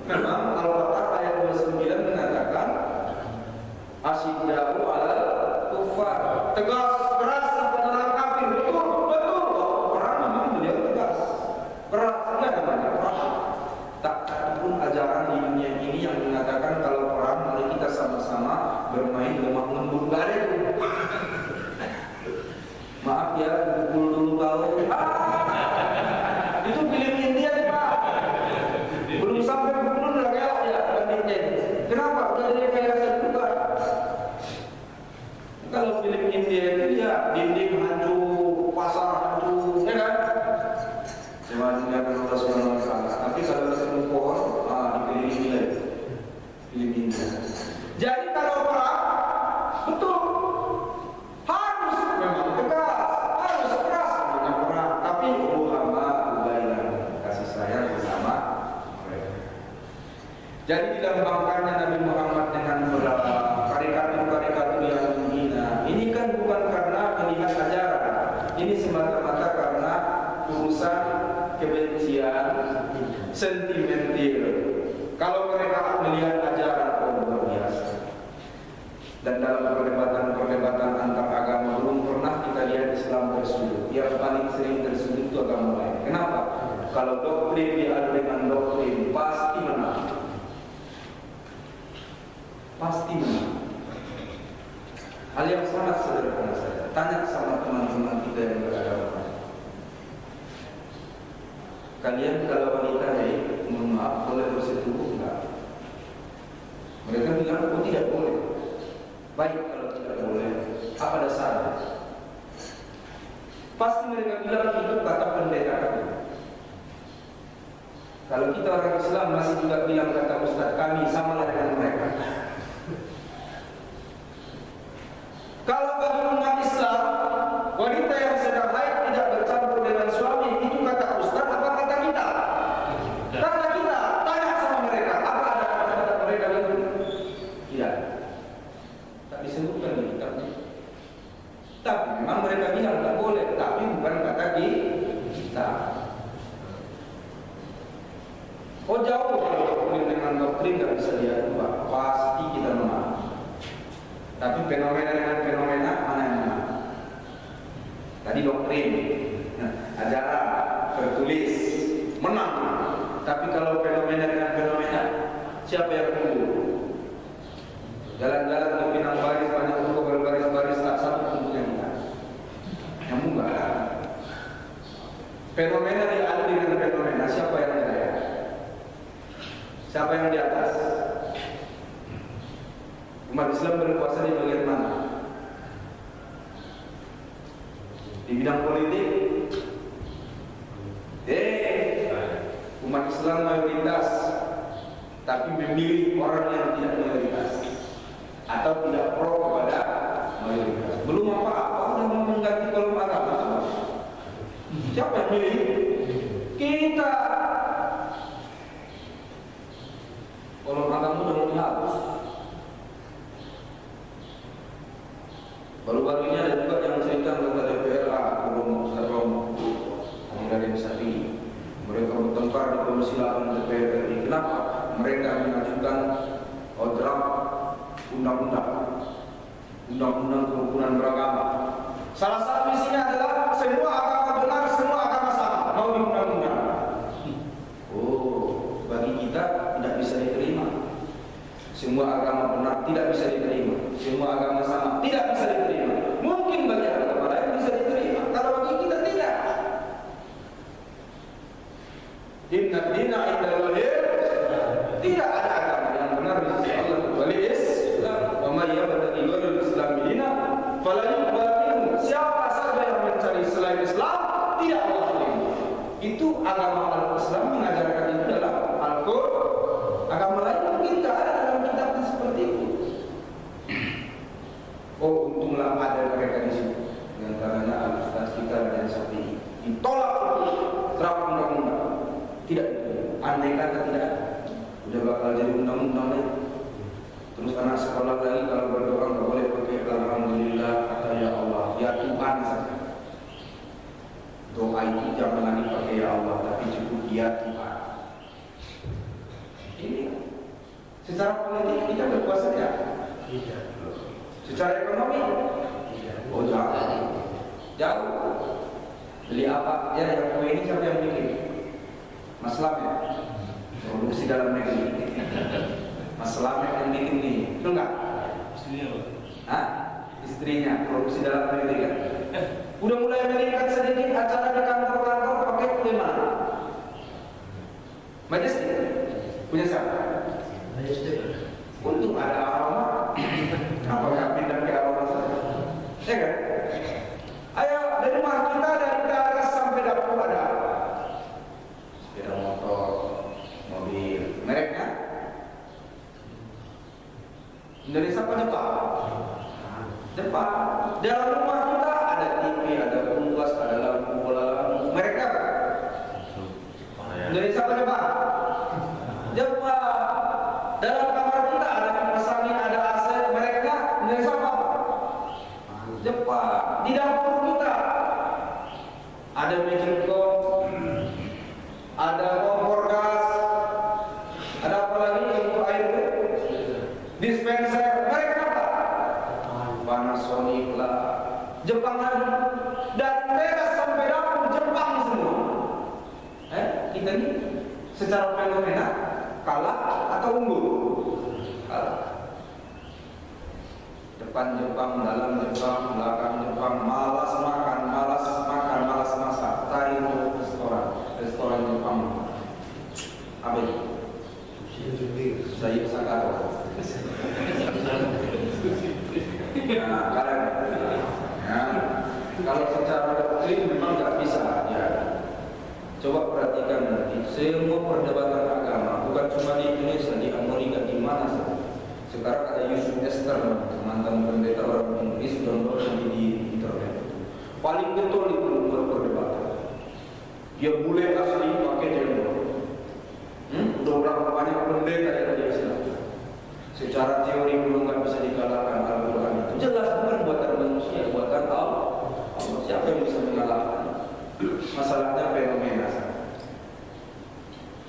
Memang Al-Baqarah ayat 29 mengatakan Asyidda'u 'alal kuffar, tegas keras kepada orang kafir. Betul. Orang memang beliau tegas. Keras enggak namanya perang. Tak satupun ajaran di dunia ini yang mengatakan kalau perang mari kita sama-sama bermain lemah lembut, enggak ada itu. Maaf ya, pukul dulu kau. Itu film India nih Pak. Belum sampai pukul udah gelap ya bandingnya. Kenapa? Udah jadi kayak juga. Kalau film India itu ya dinding hancur, pasar hancur, ya kan? Cuma Allah Subhanahu wa Ta'ala. Tapi kalau ketemu pohon, dikelilingi lagi. Film India. Jadi kalau perang, betul. Harus memang tegas, harus keras dengan perang. Tapi Muhammad ubailah, kasih sayang bersama mereka. Jadi dilambangkannya Nabi Muhammad dengan beberapa karikatur-karikatur yang menghina. Ini kan bukan karena melihat ajaran. Ini semata-mata karena urusan kebencian sentimental. Kalau mereka melihat ajaran luar biasa. Dan dalam perdebatan antar agama belum pernah kita lihat Islam tersudut. Yang paling sering tersudut itu agama lain. Kenapa? Kalau doktrin diadu dengan doktrin pasti menang. Pasti menang. Hal yang sangat sederhana saja. Tanya sama teman-teman kita yang beragama. Kalian kalau wanita mohon maaf boleh bersetubuh enggak? Mereka bilang oh tidak boleh. Baik kalau tidak boleh, apa dasarnya? Pasti mereka bilang itu kata pendeta kami. Kalau kita orang Islam masih juga bilang kata Ustaz kami sama dengan mereka. Kalau bagi umat Islam, wanita yang sedang haid tidak bercampur dengan suami, itu kata Ustaz apa kata kita? Kata kita, tanya sama mereka, apa ada kata mereka itu? Tidak. Tak disebutkan di kitabnya. Tapi memang mereka bilang tak boleh, tapi bukan kata kita. Oh jauh kalau doktrin dengan doktrin tidak bisa diadu, pasti kita menang. Tapi fenomena dengan fenomena mana yang menang? Tadi doktrin. Nah, ajaran tertulis menang. Tapi kalau fenomena dengan fenomena, siapa yang unggul? Jalan-jalan ke Pinang Baris, banyak toko berbaris-baris, tak satu pun yang menang. Yang enggak. Fenomena diadu dengan fenomena, siapa yang jaya? Siapa yang di atas? Umat Islam berkuasa di bagian mana? Di bidang politik? Umat Islam mayoritas, tapi memilih orang yang tidak mayoritas atau tidak pro kepada mayoritas. Belum apa-apa sudah mau mengganti kolom agama. Siapa yang milih? Kita. Kolom agama sudah mau dihapus. Baru-baru ini ada juga yang cerita tentang DPRA, Romo dari Sapi. Mereka bertengkar di Komisi 8 DPR RI. Kenapa? Mereka mengajukan draft undang-undang kerukunan beragama. Salah satu isinya adalah semua agama benar, semua agama sama, mau di undang-undang. Oh, bagi kita tidak bisa diterima. Semua agama benar tidak bisa diterima. Semua agama sama tidak bisa diterima. Mungkin bagi agama lain bisa diterima, kalau bagi kita tidak. Inna dina indallahil, tidak ada agama yang benar di sisi Allah kecuali Islam. Wa may yabtaghi ghairal Islam dinan fala yuqbal minhu. Siapa saja yang mencari selain Islam tidak Allah terima. Itu agama Al-Islam mengajarkan itu dalam Al-Qur'an. Agama lain mungkin tidak ada dalam kitabnya seperti itu. Oh, untunglah ada mereka di situ. Di antaranya Al-Ustaz kita dan Sapi. Ditolak draft undang-undang. Tidak, andai kata tidak, udah bakal jadi undang-undang lagi. Terus anak sekolah lagi kalau berdoa nggak boleh pakai alhamdulillah kata ya Allah, ya Tuhan saja. Doa itu jangan lagi pakai ya Allah, tapi cukup ya Tuhan. Ini secara politik kita berkuasa ya? Tidak. Secara ekonomi? Tidak. Oh jauh. Beli apa? Ya yang kue ini siapa yang bikin? Mas Lam ya? Produksi dalam negeri. Mas Lam yang bikin ini, betul nggak? Istrinya apa? Hah? Istrinya, produksi dalam negeri kan? Udah mulai meningkat sedikit acara di kantor-kantor pakai kue mana? Majestic? Punya siapa? Majestic. Untung ada aroma. Apa nggak pindah ke aroma saja? Ya kan? Ayo dari rumah kita dari teras sampai dapur ada. Sepeda motor, mobil, mereknya Indonesia apa Jepang? Jepang. Dalam rumah kita ada TV, ada kulkas, ada lampu bola lampu. Mereknya apa? Indonesia apa Jepang? Jepang. Dalam kamar kita ada kipas angin, ada AC. Mereknya Indonesia apa? Jepang. Di dapur kita ada Magicom, ada kompor gas, ada apa lagi untuk air dispenser. Mereka apa? Panasonic lah, Jepang lagi. Dan teras sampai dapur Jepang semua. Kita ini secara fenomena kalah atau unggul? Kalah. Depan Jepang, dalam Jepang, belakang Jepang, malas makan, malas masak, cari restoran Jepang. Apa itu? Sayur Sakato. Nah, kalau secara doktrin memang nggak bisa ya. Coba perhatikan nanti semua perdebatan agama, bukan cuma di Indonesia, di Amerika, di mana saja. Sekarang ada Yusuf Esther, mantan pendeta orang Inggris, download di internet. Paling betul itu perdebatan. Dia boleh asli pakai jenggot. Udah berapa banyak pendeta yang dia Islam. Secara teori belum nggak bisa dikalahkan Al-Quran itu. Jelas bukan buatan manusia, buatan Allah. Siapa yang bisa mengalahkan? Masalahnya fenomena.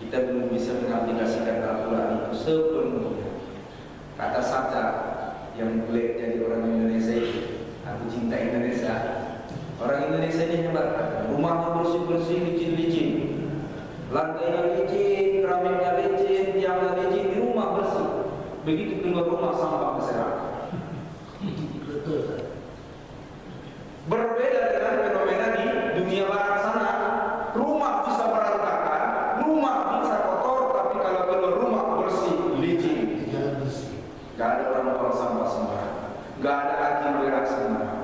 Kita belum bisa mengaplikasikan Al-Quran itu sepenuhnya. Kata Saca yang boleh jadi orang Indonesia itu, aku cinta Indonesia. Orang Indonesia ini hebat. Rumahnya bersih-bersih, licin-licin, lantainya licin, keramiknya licin, tiangnya licin, di rumah bersih. Begitu keluar rumah sampah berserakan. Betul. Berbeda dengan fenomena di dunia barat sana. Rumah bisa berantakan, rumah bisa kotor, tapi kalau keluar rumah bersih, licin. Jalan bersih. Gak ada orang buang sampah sembarangan, gak ada anjing berak sembarangan.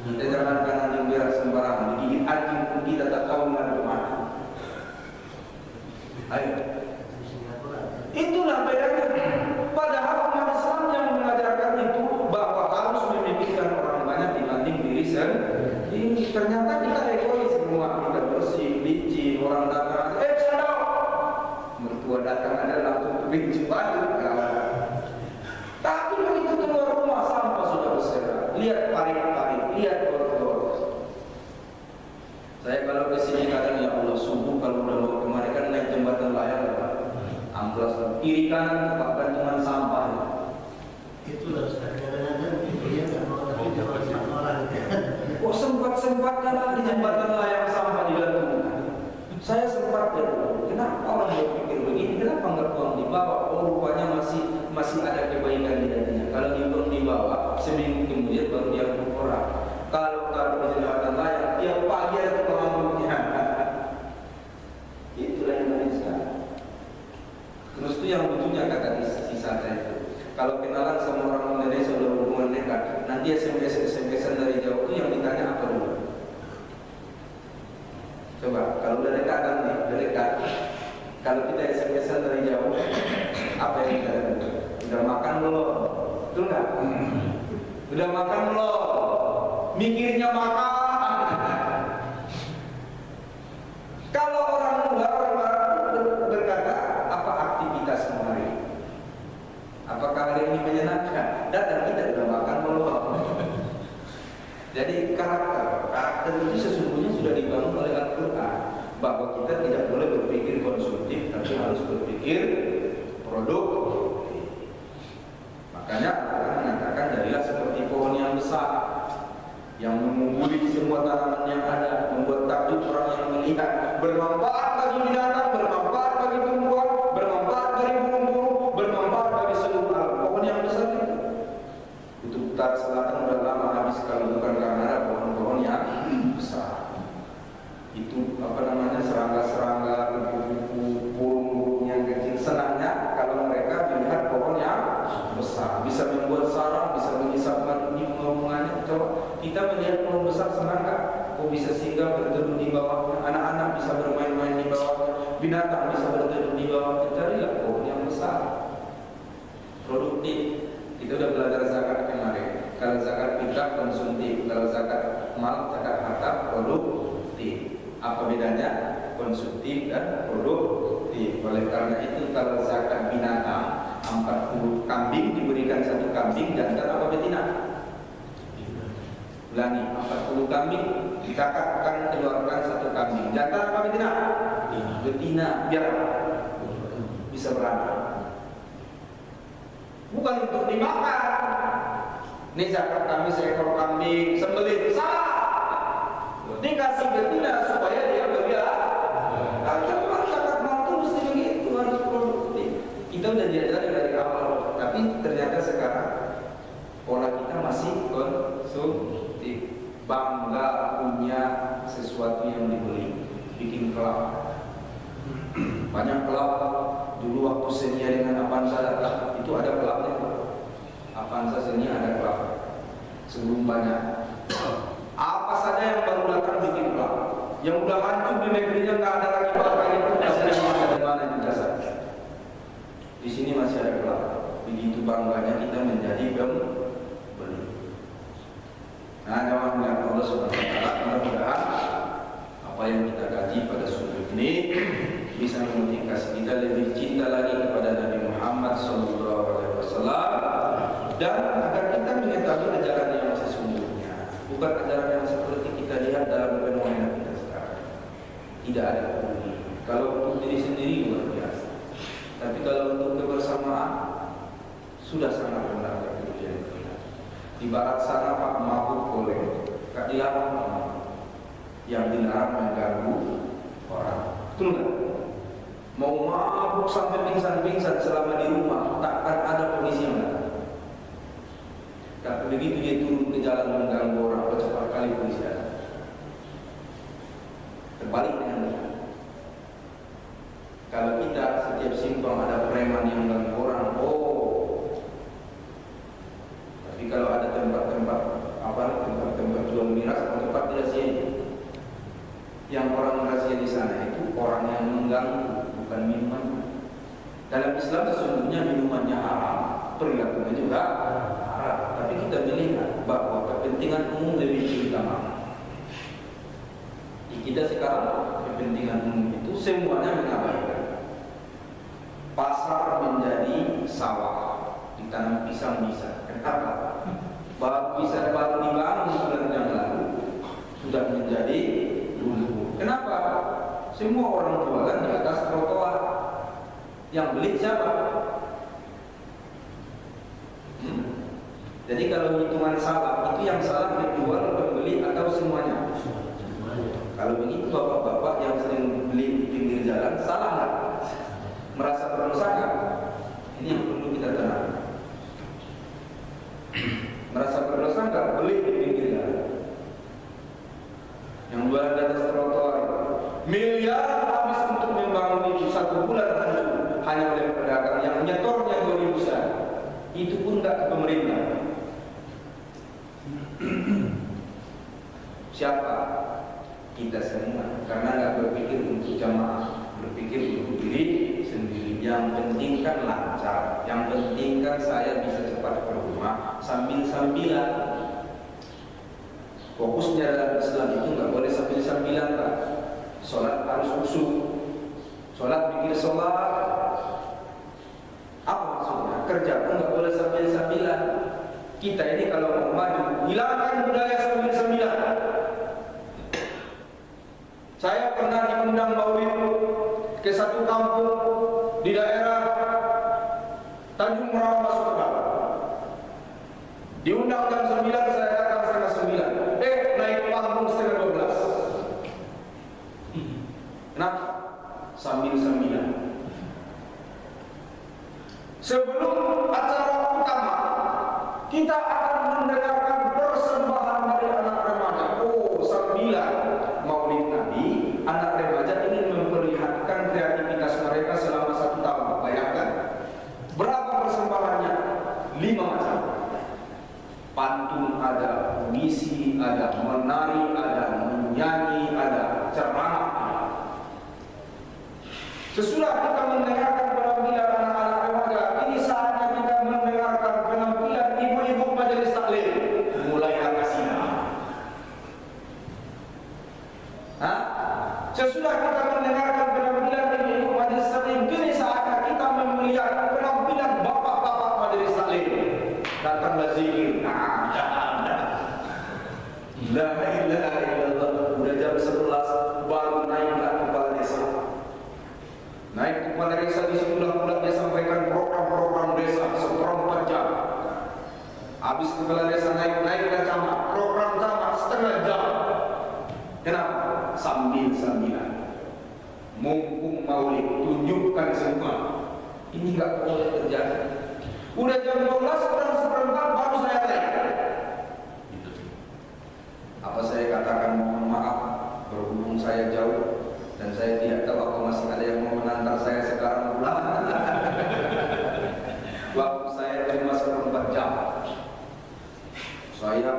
Kita jangankan anjing berak sembarangan, digigit anjing pun kita tak tahu mana kemana. Ayo, itulah bedanya. Padahal umat Islam yang mengajarkan itu bahwa harus memikirkan orang banyak dibanding diri sendiri. Ternyata kita egois, rumah kita bersih, licin, orang datang, sendok. Mertua datang ada langsung benci baju. Tapi begitu keluar rumah sampah sudah berserakan. Lihat parit-parit, lihat koridor. Saya kalau ke sini kadang ya Allah subuh kalau udah mau kemari kan naik jembatan layang, amplas kiri kanan tempat gantungan sampah. Itulah kadang-kadang dia nggak mau tapi jangan orang. Kok sempat-sempatnya lah di jembatan layang sampah digantungkan. Saya sempat ya, kenapa orang berpikir begini? Kenapa nggak buang di bawah? Oh rupanya masih ada kebaikan di dalamnya. Kalau dibuang di bawah, seminggu kemudian baru dia berkurang. Kalau di jembatan layang, tiap pagi ada tukang angkutnya. Itulah Indonesia. Terus itu yang lucunya kata sisa itu. Kalau kenalan sama orang Indonesia udah hubungan dekat, nanti SMS-an dari jauh itu yang ditanya apa dulu? Coba, kalau udah dekat udah dekat. Kalau kita SMS-an dari jauh, apa yang kita lakukan? Udah makan belum? Betul nggak? Udah makan belum? Mikirnya makan. Kalau orang luar berkata, apa aktivitas hari? Apakah hari ini menyenangkan? Datang kita udah makan belum? Jadi karakter itu sesungguhnya sudah dibangun oleh Al-Quran, bahwa kita tidak boleh berpikir konsumtif, tapi harus berpikir produktif. Makanya Al-Quran mengatakan jadilah seperti pohon yang besar, yang mengumpuli semua tanaman yang ada, membuat takjub orang yang melihat, bermanfaat bagi binatang, bermanfaat bagi tumbuhan, bermanfaat bagi burung-burung, bermanfaat bagi seluruh alam. Pohon yang besar itu utara selatan udah lama habis kalau bukan karena ada pohon-pohon yang besar. Itu serangga-serangga, kupu-kupu, burung-burung yang kecil senangnya kalau mereka melihat pohon yang besar, bisa membuat sarang, bisa mengisapkan bunga-bunganya. Coba kita melihat pohon besar senang kan? Kok bisa singgah berteduh di bawahnya, anak-anak bisa bermain-main di bawahnya, binatang bisa berteduh di bawahnya. Carilah pohon yang besar, produktif. Kita udah belajar zakat kemarin. Kalau zakat fitrah konsumtif, kalau zakat mal, zakat harta produktif. Apa bedanya konsumtif dan produktif? Oleh karena itu kalau zakat binatang 40 kambing diberikan 1 kambing, jantan apa betina? Ulangi, 40 kambing dikakakkan keluarkan 1 kambing, jantan apa betina? Betina, biar bisa beranak. Bukan untuk dimakan. Ini zakat kami seekor kambing sembelih, salah. Dikasih betina supaya dia berbiara. Kalau zakat mal itu mesti begitu, harus produktif. Kita udah diajari dari awal, tapi ternyata sekarang pola kita masih konsumtif. Bangga punya sesuatu yang dibeli, bikin kelab. Banyak kelab. Dulu waktu senia dengan Avanza datang, itu ada kelabnya. Avanza senia ada kelab. Sebelum banyak. Apa saja yang baru datang bikin kelab. Yang udah hancur di negerinya nggak ada lagi pakai itu, masih ada mana juga saja. Di sini masih ada kelab. Begitu bangganya kita menjadi pembeli. Nah, jamaah melihat Allah Subhanahu wa taala, mudah-mudahan apa yang kita kaji pada subuh ini bisa memotivasi kita lebih cinta lagi kepada Nabi Muhammad SAW, dan agar kita mengetahui ajaran yang sesungguhnya, bukan ajaran yang seperti kita lihat dalam fenomena kita sekarang. Tidak ada peduli. Kalau untuk diri sendiri luar biasa, tapi kalau untuk kebersamaan sudah sangat rendah kepedulian kita. Di barat sana Pak mabuk boleh, Gak dilarang. Yang dilarang mengganggu orang. Betul nggak? Mau mabuk sampai pingsan-pingsan selama di rumah, takkan ada polisi yang datang. Tapi begitu dia turun ke jalan mengganggu orang, cepat kali polisi datang. Terbalik dengan kita. Kalau kita setiap simpang ada preman yang mengganggu orang, tapi kalau ada tempat-tempat tempat jual miras atau tempat rahasia, yang orang rahasia di sana itu orang yang mengganggu, bukan minuman. Dalam Islam sesungguhnya minumannya haram, perilakunya juga haram. Tapi kita melihat bahwa kepentingan umum lebih utama. Di kita sekarang kepentingan umum itu semuanya mengabaikan. Pasar menjadi sawah, ditanam pisang bisa. Kenapa? Baru bisa baru dibangun bulan yang lalu sudah menjadi dulu. Kenapa? Semua orang jualan di atas trotoar. Yang beli siapa? Jadi kalau hitungan salah, itu yang salah menjual, pembeli atau semuanya? Kalau begitu bapak-bapak yang sering beli di pinggir jalan, salah nggak? Merasa berdosa nggak? Ini yang perlu kita tenang. Merasa berdosa nggak beli di pinggir jalan? Yang jualan di atas trotoar, miliar habis untuk membangun itu 1 bulan hanya oleh pedagang yang nyetornya 2.000 sen. Itu pun nggak ke pemerintah. Siapa? Kita semua. Karena nggak berpikir untuk jamaah, berpikir untuk diri sendiri. Yang penting kan lancar. Yang penting kan saya bisa cepat ke rumah sambil-sambilan. Fokusnya dalam Islam itu nggak boleh sambil-sambilan, Pak. Sholat harus khusyuk. Sholat pikir sholat. Apa maksudnya? Kerja pun nggak boleh sambil-sambilan. Kita ini kalau mau maju, hilangkan budaya sambil-sambilan. Saya pernah diundang maulid ke satu kampung di daerah Tanjung Merawa Masukkan. Diundang jam 9, saya datang setengah 9. Naik panggung setengah 12. Kenapa? Sambil-sambilan. Sebelum acara utama, kita akan mendengarkan persembahan dari anak remaja. Sambilan maulid Nabi, anak remaja ingin memperlihatkan kreativitas mereka selama 1 tahun. Bayangkan, berapa persembahannya? 5 macam. Pantun ada, puisi ada, menari ada, menyanyi ada, ceramah ada. Sesudah kita mendengarkan penampilan anak-anak remaja, ini saatnya kita mendengarkan penampilan ibu-ibu majelis taklim. Mulai akasidah. Sesudah kita mendengarkan penampilan ibu-ibu majelis taklim, kini saatnya kita melihat penampilan bapak-bapak majelis taklim. Datanglah zikir. La ilaha illallah. Udah jam 11 baru naiklah kepala desa. Naik kepala desa di sebelah-belah dia sampaikan program-program desa seperempat jam. Habis kepala desa naiklah camat, program camat setengah jam. Kenapa? Sambil-sambilan. Mumpung maulid, tunjukkan semua. Ini nggak boleh terjadi. Udah jam 12 kurang seperempat baru saya naik. Apa saya katakan mohon maaf, berhubung saya jauh dan saya tidak tahu apa masih ada yang mau menantar saya sekarang pulang. Waktu saya cuma seperempat jam. Saya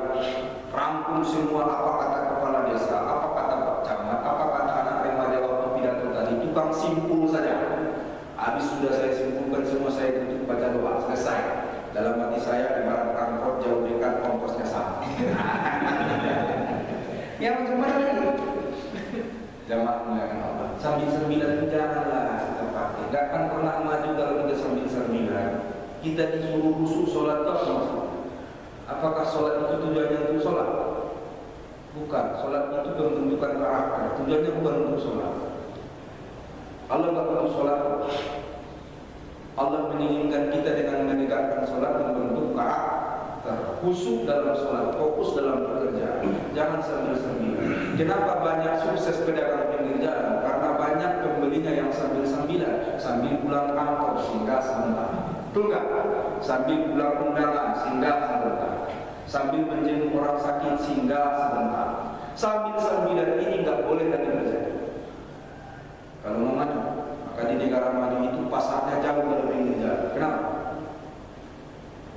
rangkum semua apa kata kepala desa, apa kata Pak Camat, apa kata anak remaja waktu pidato tadi, tukang simpul saja. Habis sudah saya simpulkan semua, saya tutup baca doa, selesai. Dalam hati saya ibarat angkot jauh dekat, ongkosnya sama. Yang macam-macam lagi. Jamaah muliakan Allah. Sambil-sambilan janganlah kita pakai. Gak akan pernah maju kalau kita sambil-sambilan. Kita disuruh khusyuk sholat itu apa maksudnya? Apakah sholat itu tujuannya untuk sholat? Bukan. Sholat itu menunjukkan karakter. Tujuannya bukan untuk sholat. Allah nggak butuh sholat. Allah menginginkan kita dengan menegakkan sholat membentuk karakter. khusyuk dalam sholat, fokus dalam bekerja, jangan sambil-sambilan. Kenapa banyak sukses pedagang pinggir jalan? Karena banyak pembelinya yang sambil-sambilan, sambil pulang kantor singgah sebentar, betul nggak? Sambil pulang undangan singgah sebentar, sambil menjenguk orang sakit singgah sebentar. Sambil-sambilan ini nggak boleh lagi terjadi. Kalau mau maju, maka di negara maju itu pasarnya jauh dari pinggir jalan. Kenapa?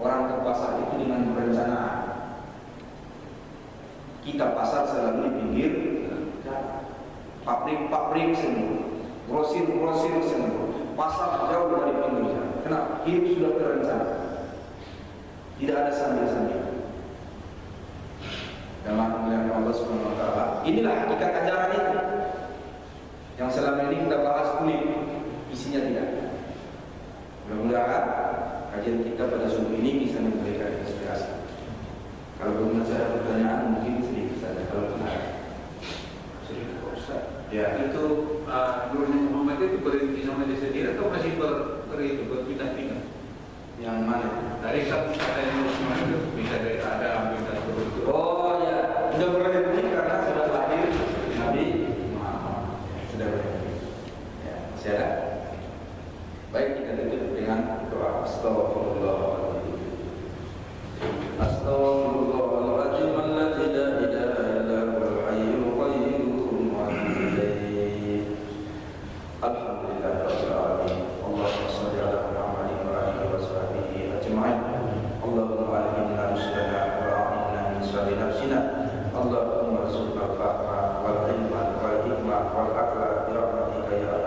Orang ke pasar itu dengan perencanaan. Kita pasar selalu di pinggir jalan. Pabrik-pabrik semua, grosir-grosir semua, pasar jauh dari pinggir jalan. Kenapa? Hidup sudah terencana. Tidak ada sambil-sambil. Dalam pemilihan Allah Subhanahu Wa Taala. Inilah hakikat ajaran itu. Yang selama ini kita bahas kulit, isinya tidak. Mudah-mudahan kajian kita pada subuh ini bisa memberikan inspirasi. Kalau belum ada pertanyaan mungkin sedikit saja. Kalau benar, sedikit Ustaz. Ya Itu Nurul Muhammad itu berhenti sama dia sendiri atau masih berpindah-pindah? Yang mana? Dari satu katanya Nurul Muhammad itu bisa dari ada pindah berikut. Oh ya, sudah berhenti karena sudah lahir Nabi Muhammad. Sudah berhenti. Ya, masih ada. Baik, kita tutup dengan doa Astaghfirullahaladzim. Astaghfirullahaladzim alladzi la ilaha illa huwal hayyul qayyum wa atubu ilaih. Alhamdulillahirabbil alamin. Allahumma shalli ala Muhammadin wa alihi wa sahbihi ajma'in. Allahumma allimna rusdana wa a'inna min sharri nafsina. Allahumma arzuqna al-fahma wal ilma wal hikmah wal aqla bi rahmatika ya